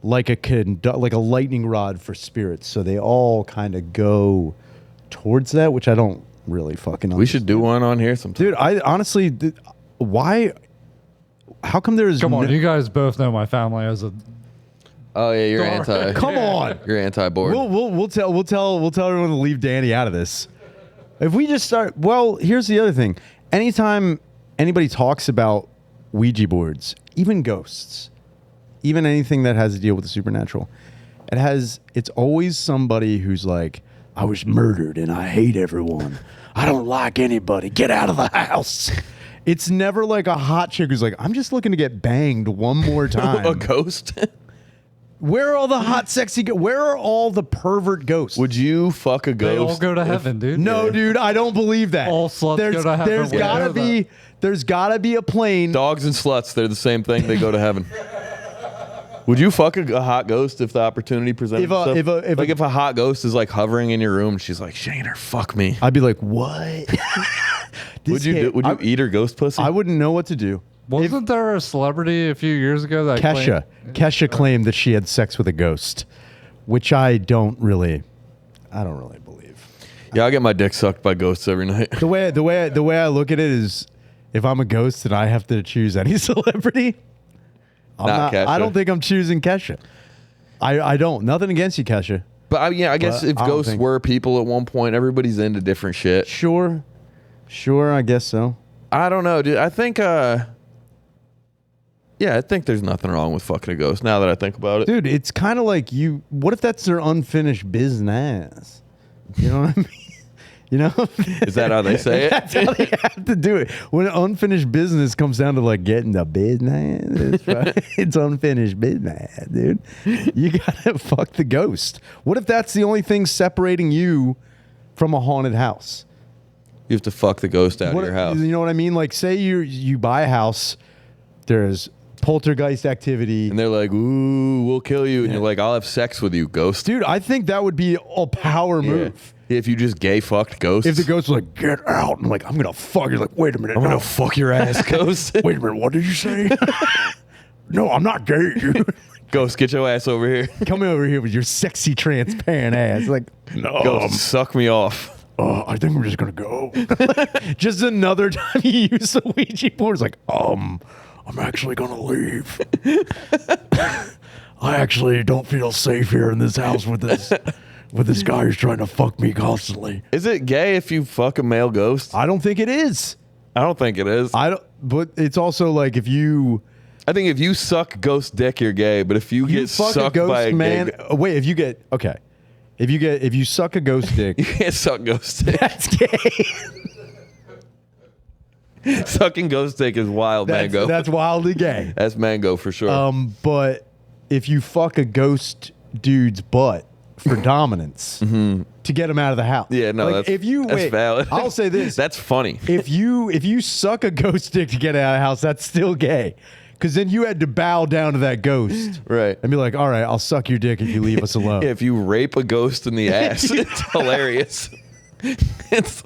like a lightning rod for spirits, so they all kind of go towards that, which I don't really fucking understand. We should do one on here sometime. Dude, I honestly, why? How come there's Come on, you guys both know my family as a. Oh yeah, you're anti. Come on. You're anti-board. We'll tell everyone to leave Danny out of this. If we just start, well, here's the other thing. Anytime anybody talks about Ouija boards, even ghosts, even anything that has to deal with the supernatural, it's always somebody who's like, I was murdered and I hate everyone. I don't like anybody. Get out of the house. It's never like a hot chick who's like, I'm just looking to get banged one more time. A ghost? Where are all the hot, sexy? Where are all the pervert ghosts? Would you fuck a They all ghost? go to heaven, dude. No, dude, I don't believe that. All sluts go to heaven. There's We gotta know be. There's gotta be a plane. Dogs and sluts, they're the same thing. They go to heaven. Would you fuck a hot ghost if the opportunity presented itself? If a hot ghost is like hovering in your room, she's like, Shaner, fuck me. I'd be like, what? Would you eat her ghost pussy? I wouldn't know what to do. Wasn't there a celebrity a few years ago that Kesha claimed that she had sex with a ghost, which I don't really believe. Yeah, I get my dick sucked by ghosts every night. The way I look at it is, if I'm a ghost and I have to choose any celebrity, Kesha. I don't think I'm choosing Kesha. I don't. Nothing against you, Kesha. But I guess if I don't ghosts think- were people at one point, everybody's into different shit. Sure, I guess so. I don't know, dude. I think I think there's nothing wrong with fucking a ghost now that I think about it. Dude, it's kind of like what if that's their unfinished business? You know what I mean? You know? Is that how they say it? That's how they have to do it. When unfinished business comes down to like getting the business, it's unfinished business, dude. You gotta fuck the ghost. What if that's the only thing separating you from a haunted house? You have to fuck the ghost out of your house. You know what I mean? Like, say you buy a house, there's poltergeist activity, And they're like, ooh, we'll kill you. And you're like, I'll have sex with you, ghost. dude. I think that would be a power move. If you just gay fucked ghosts. If the ghost was like, get out, and like, I'm gonna fuck, you're like, wait a minute, I'm no. going to fuck your ass, ghost. Wait a minute, what did you say? No, I'm not gay, dude. Ghost, get your ass over here. Come over here with your sexy transparent ass. Like, no, Ghost, suck me off. I think I'm just gonna go. Just another time he used the Ouija board. It's like, I'm actually gonna leave. I actually don't feel safe here in this house with this guy who's trying to fuck me constantly. Is it gay if you fuck a male ghost? I don't think it is. I don't think it is. But it's also like if you. I think if you suck ghost dick, you're gay. But if you get fuck sucked a ghost by a man, gay, wait. If you suck a ghost dick, you can't suck ghost dick. that's gay. Sucking ghost dick is wild, mango. That's wildly gay. That's mango for sure. But if you fuck a ghost dude's butt for dominance to get him out of the house, yeah, no, like, that's valid. I'll say this: that's funny. if you suck a ghost dick to get out of the house, that's still gay. Because then you had to bow down to that ghost. Right. And be like, all right, I'll suck your dick if you leave us alone. If you rape a ghost in the ass, it's hilarious. It's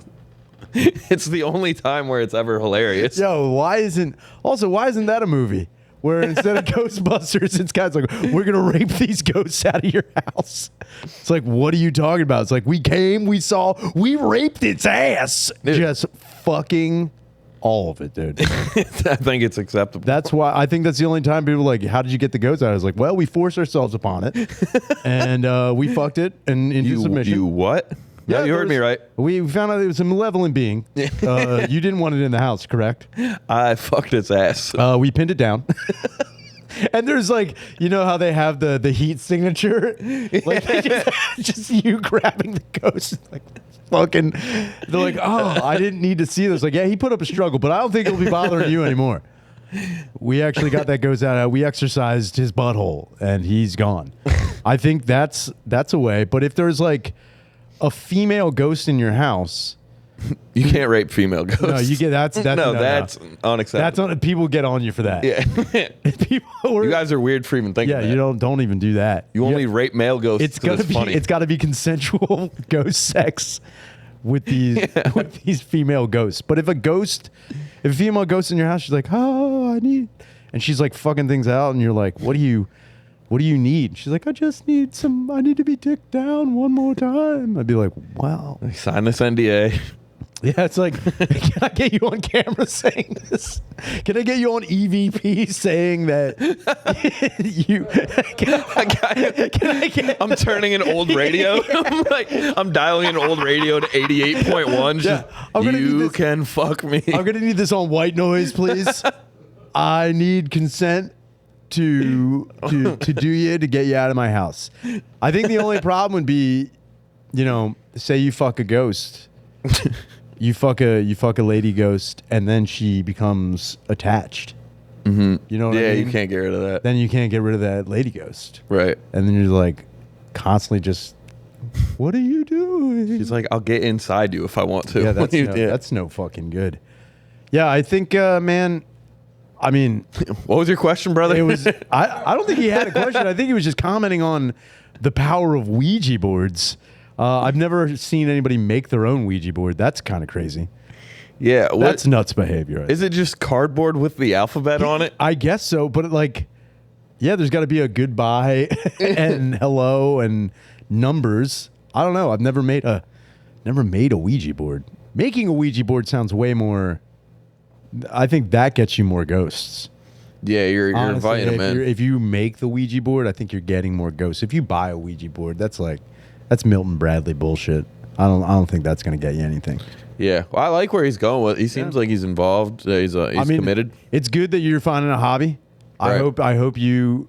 the only time where it's ever hilarious. Yo, why isn't that a movie? Where instead of Ghostbusters, it's guys like, we're going to rape these ghosts out of your house. It's like, what are you talking about? It's like, we came, we saw, we raped its ass. Dude. Just fucking all of it, dude. I think it's acceptable. That's why I think that's the only time people are like, how did you get the ghost out? I was like, well, we forced ourselves upon it. And we fucked it and into submission. You what? Yeah, you heard me right. We found out it was a malevolent being. You didn't want it in the house, correct? I fucked its ass. We pinned it down. And there's like, you know how they have the heat signature? Like just you grabbing the ghost. Like fucking, they're like, oh, I didn't need to see this. Like, yeah, he put up a struggle, but I don't think it'll be bothering you anymore. We actually got that ghost out. We exercised his butthole and he's gone. I think that's a way. But if there's like a female ghost in your house, you can't rape female ghosts. no, you get that's that's unacceptable. People get on you for that. Yeah, you guys are weird for even thinking. Yeah, that. you don't even do that. You only rape male ghosts. It's gotta be funny. It's got to be consensual ghost sex with these female ghosts. But if a female ghost in your house, she's like, and she's like fucking things out, and you're like, what do you need? She's like, I need to be dicked down one more time. I'd be like, wow. Sign this NDA. Yeah, it's like, can I get you on camera saying this? Can I get you on EVP saying that I'm turning an old radio. I'm dialing an old radio to 88.1. Yeah, you can fuck me. I'm gonna need this on white noise, please. I need consent to do you to get you out of my house. I think the only problem would be, say you fuck a ghost. You fuck a lady ghost, and then she becomes attached. Mm-hmm. You know what I mean? You can't get rid of that. Then you can't get rid of that lady ghost. Right. And then you're like constantly just, what are you doing? She's like, I'll get inside you if I want to. Yeah, that's no fucking good. Yeah, I think, man, I mean. What was your question, brother? It was. I don't think he had a question. I think he was just commenting on the power of Ouija boards. I've never seen anybody make their own Ouija board. That's kind of crazy. Yeah. That's nuts behavior. Is it just cardboard with the alphabet on it? I guess so. But there's got to be a goodbye and hello and numbers. I don't know. I've never made a Ouija board. Making a Ouija board sounds way more. I think that gets you more ghosts. Yeah, you're Honestly, inviting them in. If you make the Ouija board, I think you're getting more ghosts. If you buy a Ouija board, that's Milton Bradley bullshit. I don't think that's going to get you anything. Yeah, well, I like where he's going with. He seems like he's involved. He's committed. It's good that you're finding a hobby. Right. I hope you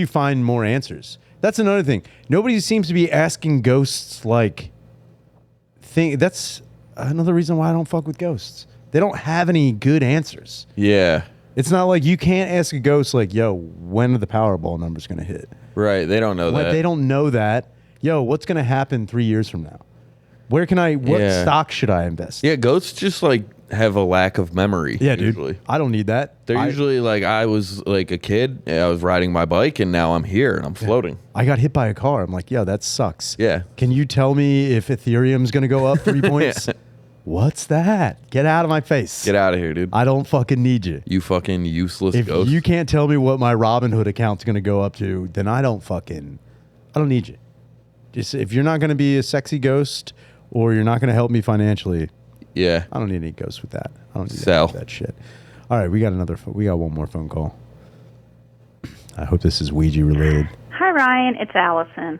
find more answers. That's another thing. Nobody seems to be asking ghosts that's another reason why I don't fuck with ghosts. They don't have any good answers. Yeah. It's not like you can't ask a ghost like, yo, when are the Powerball numbers going to hit? Right. They don't know that. They don't know that. Yo, what's going to happen 3 years from now? What stock should I invest? Yeah, ghosts just have a lack of memory. Yeah, usually. Dude. I don't need that. They're usually I was a kid, I was riding my bike, and now I'm here and I'm floating. I got hit by a car. I'm like, yo, that sucks. Yeah. Can you tell me if Ethereum's going to go up 3 points? Yeah. What's that? Get out of my face. Get out of here, dude. I don't fucking need you. You fucking useless If ghost. you can't tell me what my Robinhood account's going to go up to, then I don't need you. Just if you're not going to be a sexy ghost or you're not going to help me financially. Yeah. I don't need any ghosts with that. I don't need Sell. that shit. All right, we got one more phone call. I hope this is Ouija related. Hi, Ryan. It's Allison.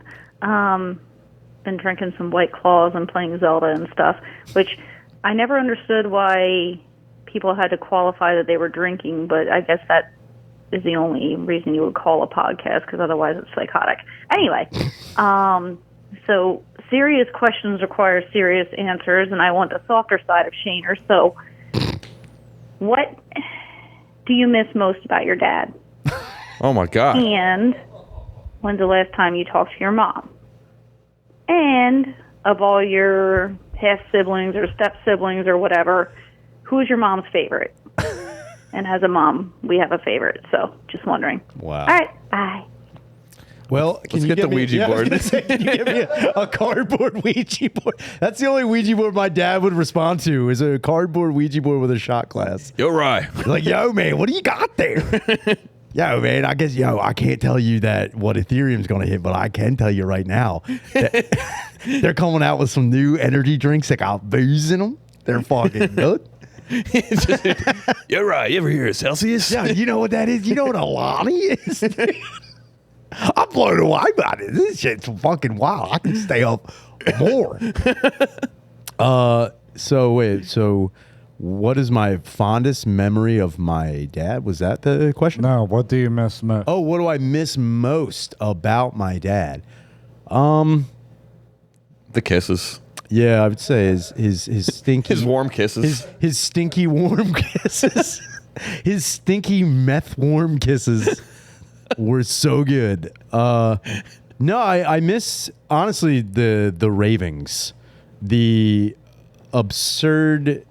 Been drinking some White Claws and playing Zelda and stuff, which I never understood why people had to qualify that they were drinking, but I guess that is the only reason you would call a podcast, because otherwise it's psychotic. Anyway, so serious questions require serious answers, and I want the softer side of Shaner. So what do you miss most about your dad? Oh, my God. And when's the last time you talked to your mom? And of all your half-siblings or step-siblings or whatever, who is your mom's favorite? And as a mom, we have a favorite, so just wondering. Wow. All right, bye. Well, let's get the Ouija board. Can you give me a cardboard Ouija board? That's the only Ouija board my dad would respond to, is a cardboard Ouija board with a shot glass. You're right. Like, yo, man, what do you got there? Yo, man, I guess, I can't tell you that what Ethereum's going to hit, but I can tell you right now that they're coming out with some new energy drinks that got booze in them. They're fucking good. You're right. You ever hear of Celsius? Yeah, you know what that is? You know what Alani is? I'm blown away by it. This shit's fucking wild. I can stay up more. So what is my fondest memory of my dad? Was that the question? No, what do you miss most? Oh, what do I miss most about my dad? The kisses. Yeah, I would say his stinky His warm kisses. his stinky warm kisses. His stinky meth warm kisses were so good. No, I miss, honestly, the ravings, the absurd,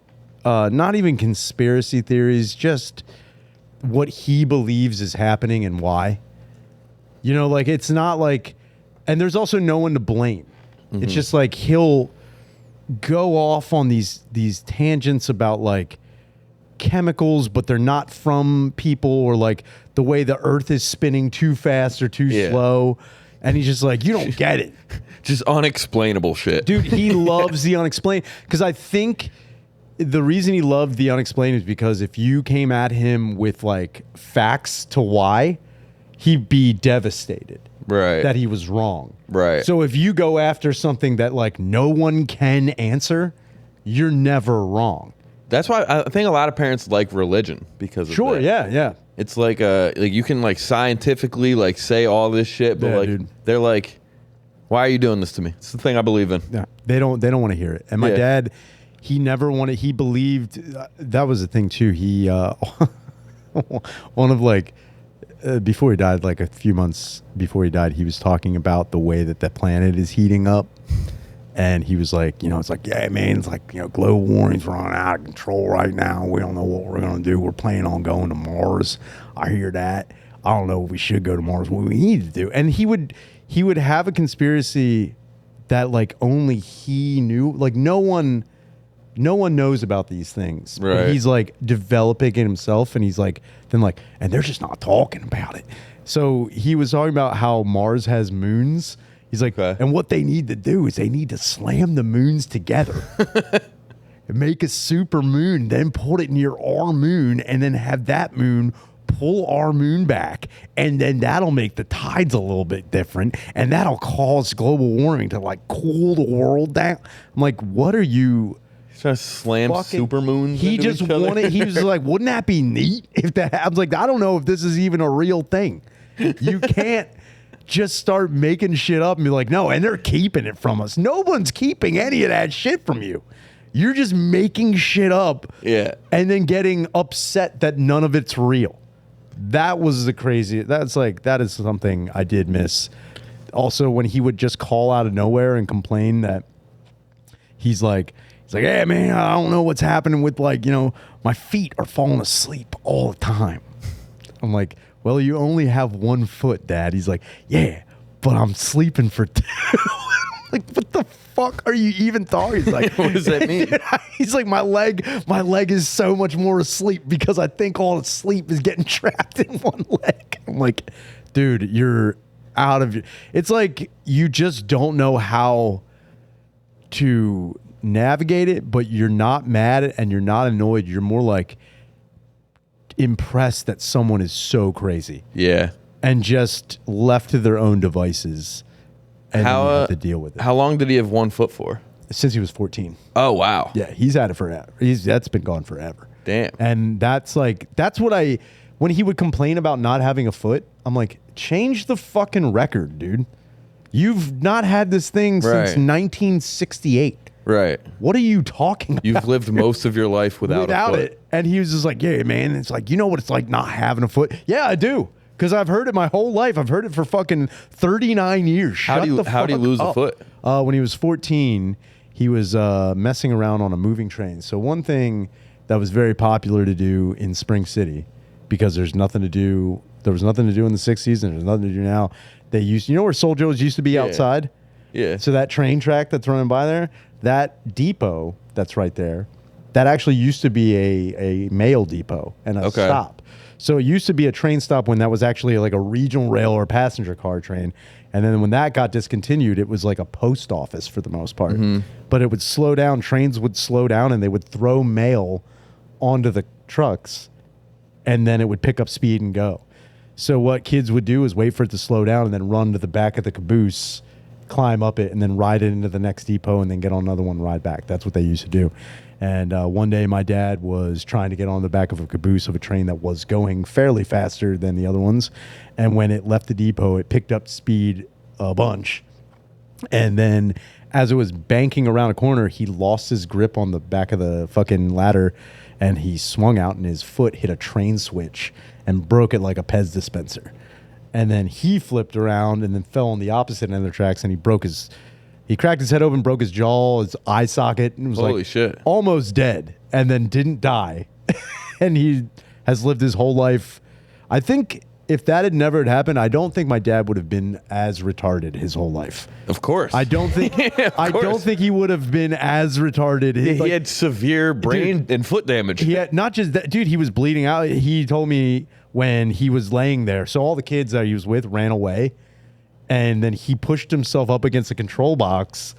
not even conspiracy theories, just what he believes is happening and why. Like, it's not like, and there's also no one to blame. Mm-hmm. It's just like he'll go off on these tangents about like chemicals, but they're not from people, or like the way the earth is spinning too fast or too slow. And he's just like, you don't get it. Just unexplainable shit. Dude, he loves the unexplained. Because I think the reason he loved the unexplained is because if you came at him with like facts to why, he'd be devastated. Right. That he was wrong. Right. So if you go after something that like no one can answer, you're never wrong. That's why I think a lot of parents like religion because of that. Yeah. It's like you can like scientifically like say all this shit, but like dude. they're like, why are you doing this to me? It's the thing I believe in. Yeah. They don't want to hear it. And my dad, he never wanted, he believed, that was the thing too. He, one of like, before he died, like a few months before he died, he was talking about the way that the planet is heating up. And he was like, it's like, yeah, man, it's like, global warming's running out of control right now. We don't know what we're going to do. We're planning on going to Mars. I hear that. I don't know if we should go to Mars. What we need to do. And he would have a conspiracy that like only he knew. Like no one knows about these things. Right. But he's like developing it himself, and he's like, and they're just not talking about it. So he was talking about how Mars has moons. He's like, and what they need to do is they need to slam the moons together and make a super moon, then put it near our moon, and then have that moon pull our moon back. And then that'll make the tides a little bit different. And that'll cause global warming to like cool the world down. I'm like, what are you... Trying to slam supermoons. He just wanted, he was like, wouldn't that be neat if that happens? Like, I don't know if this is even a real thing. You can't just start making shit up and be like, no, and they're keeping it from us. No one's keeping any of that shit from you. You're just making shit up. Yeah. And then getting upset that none of it's real. That was the crazy. That is something I did miss. Also, when he would just call out of nowhere and complain that he's like, hey, man, I don't know what's happening with my feet are falling asleep all the time. I'm like, well, you only have 1 foot, Dad. He's like, yeah, but I'm sleeping for 2. Like, what the fuck are you even talking? He's like, what does that mean? He's like, my leg is so much more asleep because I think all the sleep is getting trapped in one leg. I'm like, dude, you're out of your... It's like you just don't know how to navigate it, but you're not mad and you're not annoyed. You're more like impressed that someone is so crazy. Yeah. And just left to their own devices. And then you have to deal with it. How long did he have one foot for? Since he was 14. Oh, wow. Yeah, he's had it forever. That's been gone forever. Damn. And that's what when he would complain about not having a foot, I'm like, change the fucking record, dude. You've not had this thing since 1968. Right. What are you talking about? You've lived most of your life without a foot. it. And he was just like, yeah, man. It's like, you know what it's like not having a foot? Yeah, I do. Because I've heard it my whole life. I've heard it for fucking 39 years. How do you lose a foot? When he was 14, he was messing around on a moving train. So one thing that was very popular to do in Spring City, because there was nothing to do in the 60s and there's nothing to do now. They used, you know where Soul Joe's used to be outside? Yeah. So that train track that's running by there, that depot that's right there, that actually used to be a mail depot and a stop. So it used to be a train stop when that was actually like a regional rail or passenger car train. And then when that got discontinued, it was like a post office for the most part. Mm-hmm. But it would slow down. Trains would slow down and they would throw mail onto the trucks and then it would pick up speed and go. So what kids would do is wait for it to slow down and then run to the back of the caboose, climb up it, and then ride it into the next depot and then get on another one, ride back. That's what they used to do. And one day my dad was trying to get on the back of a caboose of a train that was going fairly faster than the other ones. And when it left the depot, it picked up speed a bunch. And then as it was banking around a corner, he lost his grip on the back of the fucking ladder and he swung out and his foot hit a train switch and broke it like a Pez dispenser. And then he flipped around and then fell on the opposite end of the tracks and he cracked his head open, broke his jaw, his eye socket, and was Holy shit. almost dead, and then didn't die. And he has lived his whole life. I think if that had never happened, I don't think my dad would have been as retarded his whole life. Of course. I don't think don't think he would have been as retarded. He had severe brain and foot damage. He had not just that, dude, he was bleeding out. He told me when he was laying there. So all the kids that he was with ran away. And then he pushed himself up against the control box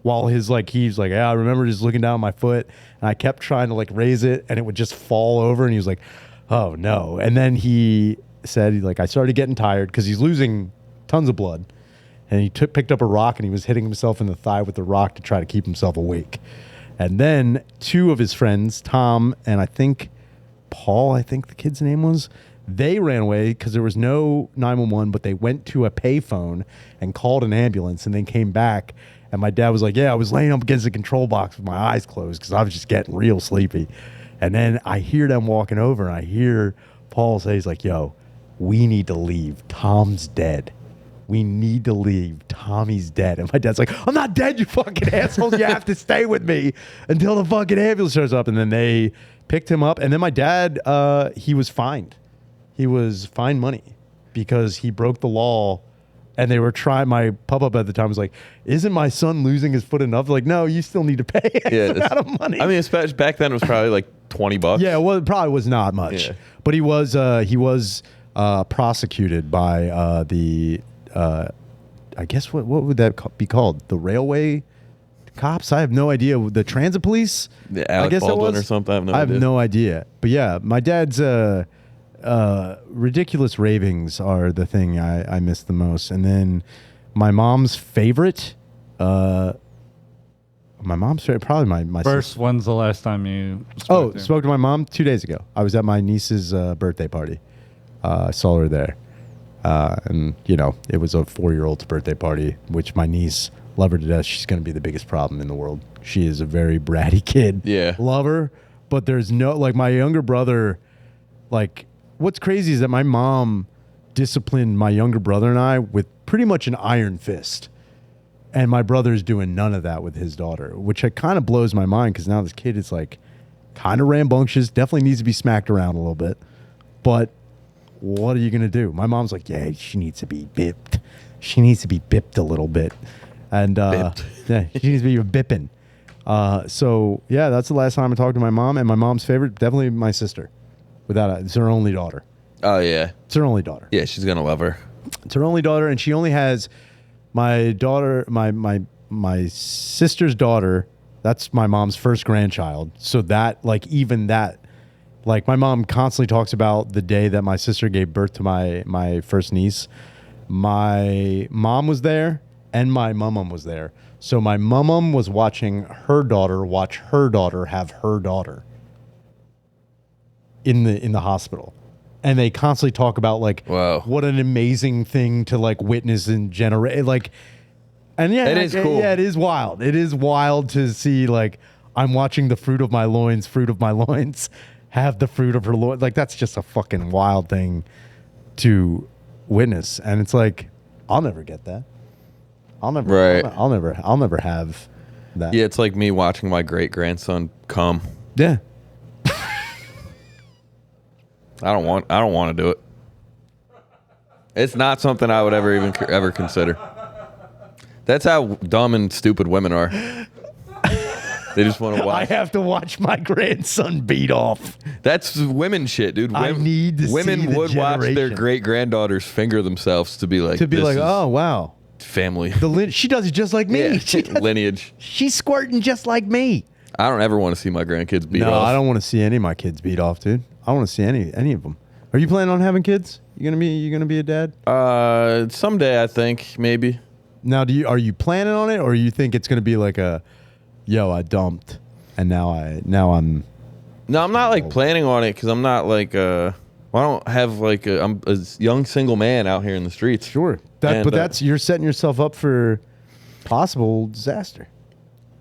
while he's like, yeah, I remember just looking down at my foot and I kept trying to like raise it and it would just fall over. And he was like, oh no. And then he said, I started getting tired because he's losing tons of blood. And he picked up a rock and he was hitting himself in the thigh with the rock to try to keep himself awake. And then two of his friends, Tom and I think Paul, I think the kid's name was, they ran away because there was no 911, but they went to a payphone and called an ambulance and then came back. And my dad was like, yeah, I was laying up against the control box with my eyes closed because I was just getting real sleepy. And then I hear them walking over and I hear Paul say, he's like, yo, we need to leave. Tom's dead. We need to leave. Tommy's dead. And my dad's like, I'm not dead, you fucking assholes. You have to stay with me until the fucking ambulance shows up. And then they picked him up. And then my dad, he was fined. He was fined money because he broke the law and they were trying, my pop-up at the time was like, isn't my son losing his foot enough? Like, no, you still need to pay X amount of money. I mean, especially back then it was probably like $20. Yeah, well, it probably was not much. Yeah. But he was prosecuted by I guess what would that be called? The railway cops? I have no idea. The transit police? Alec I guess Baldwin or something. I have no idea. But yeah, my dad's ridiculous ravings are the thing I miss the most. And then my mom's favorite, probably my First, when's the last time you spoke to spoke to my mom 2 days ago. I was at my niece's birthday party. I saw her there. And, it was a 4-year-old's birthday party, which my niece, love her to death. She's going to be the biggest problem in the world. She is a very bratty kid. Yeah. Love her. But there's no, my younger brother, what's crazy is that my mom disciplined my younger brother and I with pretty much an iron fist. And my brother's doing none of that with his daughter, which kind of blows my mind because now this kid is kind of rambunctious, definitely needs to be smacked around a little bit. But what are you going to do? My mom's like, yeah, she needs to be bipped. She needs to be bipped a little bit. And yeah, she needs to be bipping. So, yeah, that's the last time I talked to my mom. And my mom's favorite, definitely my sister. It's her only daughter. Oh, yeah. It's her only daughter. Yeah, she's going to love her. It's her only daughter, and she only has my daughter, my my sister's daughter, that's my mom's first grandchild. So that, like, even that, like, my mom constantly talks about the day that my sister gave birth to my first niece. My mom was there and my mum was there. So my mum was watching her daughter watch her daughter have her daughter in the hospital. And they constantly talk about, like, wow, what an amazing thing to, like, witness and generate. Like, and yeah, it is cool. Yeah, it is wild. It is wild to see, like, I'm watching the fruit of my loins have the fruit of her loins. Like, that's just a fucking wild thing to witness. And it's like, I'll never get that. I'll never have that. Yeah, it's like me watching my great grandson come. Yeah. I don't want to do it. It's not something I would ever consider. That's how dumb and stupid women are. They just want to watch. I have to watch my grandson beat off. That's women shit, dude. I need to women see the would watch their generation. great granddaughters finger themselves to be like, oh wow, family. She does it just like me. Yeah. Lineage. She's squirting just like me. I don't ever want to see my grandkids beat off. No, I don't want to see any of my kids beat off, dude. I don't want to see any of them. Are you planning on having kids? You gonna be a dad? Someday I think maybe. Now, are you planning on it, or you think it's gonna be like I dumped, and now I'm. No, I'm not like planning on it because I'm not like I don't have like I'm a young single man out here in the streets. Sure, but you're setting yourself up for possible disaster.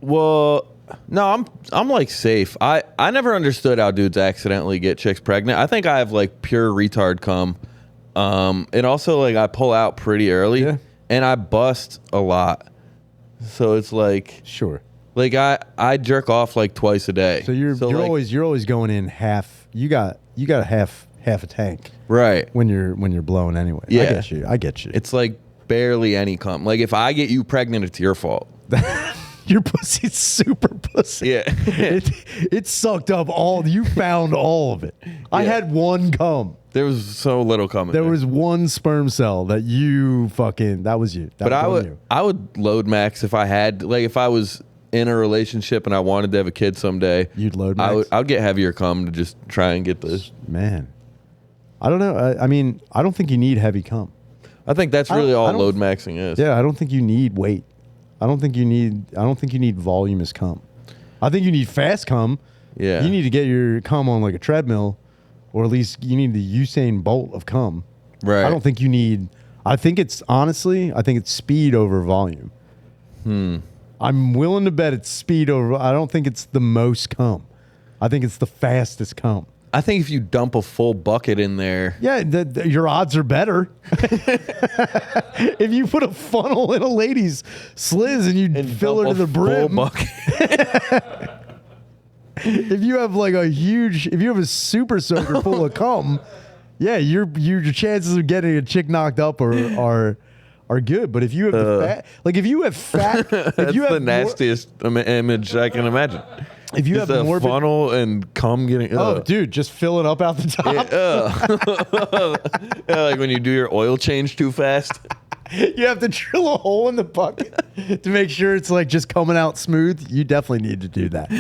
Well, no, I'm like safe. I never understood how dudes accidentally get chicks pregnant. I think I have like pure retard cum. And also like I pull out pretty early and I bust a lot. So it's like sure. Like I jerk off like twice a day. So you're always going in half. You got a half a tank. Right. When you're blowing anyway. Yeah. I get you. It's like barely any cum. Like if I get you pregnant, it's your fault. Your pussy's super pussy. Yeah. it sucked up you found all of it. I had one cum. There was so little cum. There was one sperm cell that that was you. But I would load max if I had, like if I was in a relationship and I wanted to have a kid someday. You'd load max? I would get heavier cum to just try and get this. Man. I don't know. I mean, I don't think you need heavy cum. I think that's really all load maxing is. Yeah, I don't think you need weight. I don't think you need voluminous cum. I think you need fast cum. Yeah. You need to get your cum on like a treadmill, or at least you need the Usain Bolt of cum. Right. I don't think you need. I think it's speed over volume. I'm willing to bet it's speed over. I don't think it's the most cum. I think it's the fastest cum. I think if you dump a full bucket in there. Yeah, your odds are better. If you put a funnel in a lady's sliz and you fill her to the brim. Full bucket. If you have a super soaker full of cum, yeah, your chances of getting a chick knocked up are good. But if you have fat, That's the nastiest image I can imagine. If you just have a funnel and cum getting. Oh, dude, just fill it up out the top. Yeah, like when you do your oil change too fast. You have to drill a hole in the bucket to make sure it's like just coming out smooth. You definitely need to do that.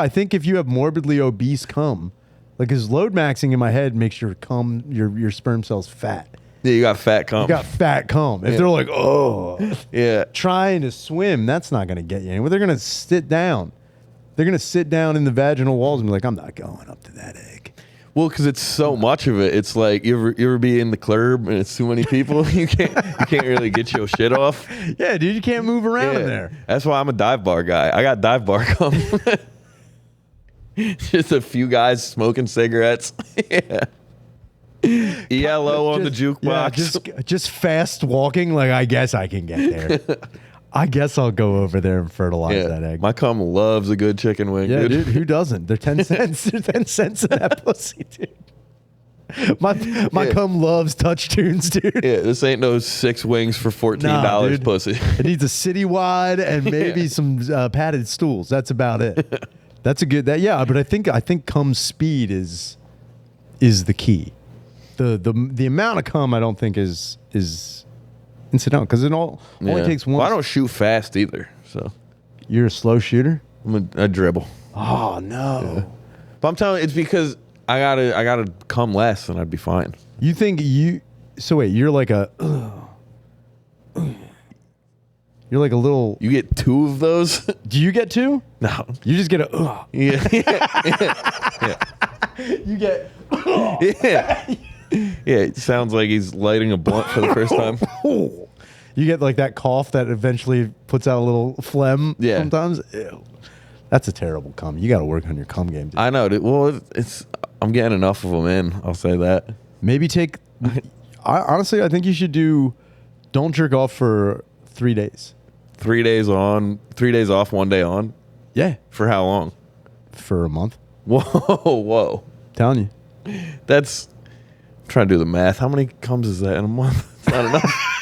I think if you have morbidly obese cum, like, because load maxing in my head makes your cum, your sperm cells fat. Yeah, you got fat cum. You got fat cum. If they're like, oh, yeah, trying to swim, that's not going to get you anywhere. They're going to sit down. They're going to sit down in the vaginal walls and be like, I'm not going up to that egg. Well, because it's so much of it. It's like you ever be in the club and it's too many people. You can't really get your shit off. Yeah, dude, you can't move around in there. That's why I'm a dive bar guy. I got dive bar cum. Just a few guys smoking cigarettes. Yeah. ELO on the jukebox. Yeah, just fast walking. Like, I guess I can get there. I guess I'll go over there and fertilize that egg. My cum loves a good chicken wing. Yeah, dude. Who doesn't? They're 10 cents. They're 10 cents in that pussy, dude. My cum loves touch tunes, dude. Yeah, this ain't no 6 wings for $14 pussy. It needs a citywide and maybe some padded stools. That's about it. That's a good. But I think cum speed is the key. The amount of cum I don't think is incidental because it only takes one. Well, I don't shoot fast either, so You're a slow shooter. I'm a dribble. Oh no! Yeah. But I'm telling you, it's because I gotta come less, and I'd be fine. You think you? So wait, you're like a. You're like a little. You get 2 of those? Do you get 2? No. You just get a. Yeah. You get. Yeah. Yeah. It sounds like he's lighting a blunt for the first time. You get like that cough that eventually puts out a little phlegm. Yeah. Sometimes. Ew. That's a terrible cum. You got to work on your cum game. Dude. I know. Well, I'm getting enough of them in. I'll say that. Maybe take. Honestly, I think you should do. Don't jerk off for 3 days. 3 days on, 3 days off, 1 day on. Yeah. For how long? For a month. Whoa. Telling you. That's. I'm trying to do the math. How many comes is that in a month? It's not enough.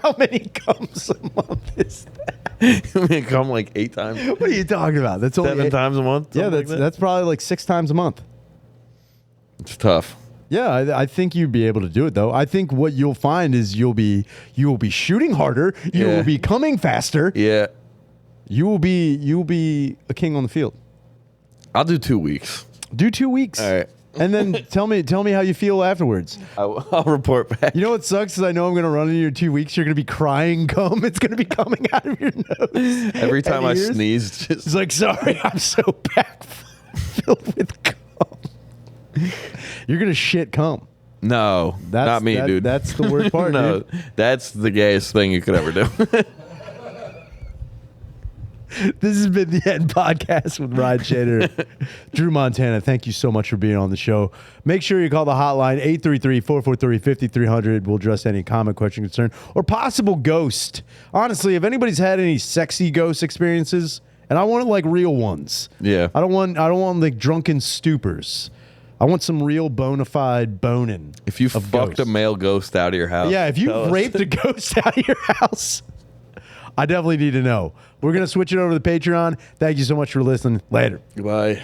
How many comes a month is that? You mean come like 8 times? What are you talking about? That's only 7 times a month? Yeah, Something that's probably like 6 times a month. It's tough. Yeah, I think you'd be able to do it though. I think what you'll find is you will be shooting harder. You will be coming faster. Yeah. You will be a king on the field. I'll do 2 weeks. Do 2 weeks. All right. And then tell me how you feel afterwards. I'll report back. You know what sucks is I know I'm going to run into your 2 weeks. You're going to be crying cum. It's going to be coming out of your nose. Every time I ears. sneeze, It's like, sorry, I'm so packed filled with cum. You're going to shit cum. No, not me, dude. That's the worst part, No, dude. that's the gayest thing you could ever do. This has been the End Podcast with Ryan Shader. Dru Montana, thank you so much for being on the show. Make sure you call the hotline, 833-443-5300. We'll address any comment, question, concern, or possible ghost. Honestly, if anybody's had any sexy ghost experiences, and I want like real ones. Yeah. I don't want like drunken stupors. I want some real bona fide boning. If you of fucked ghosts. a male ghost out of your house. Yeah, if you tell us. raped a ghost out of your house, I definitely need to know. We're going to switch it over to the Patreon. Thank you so much for listening. Later. Goodbye.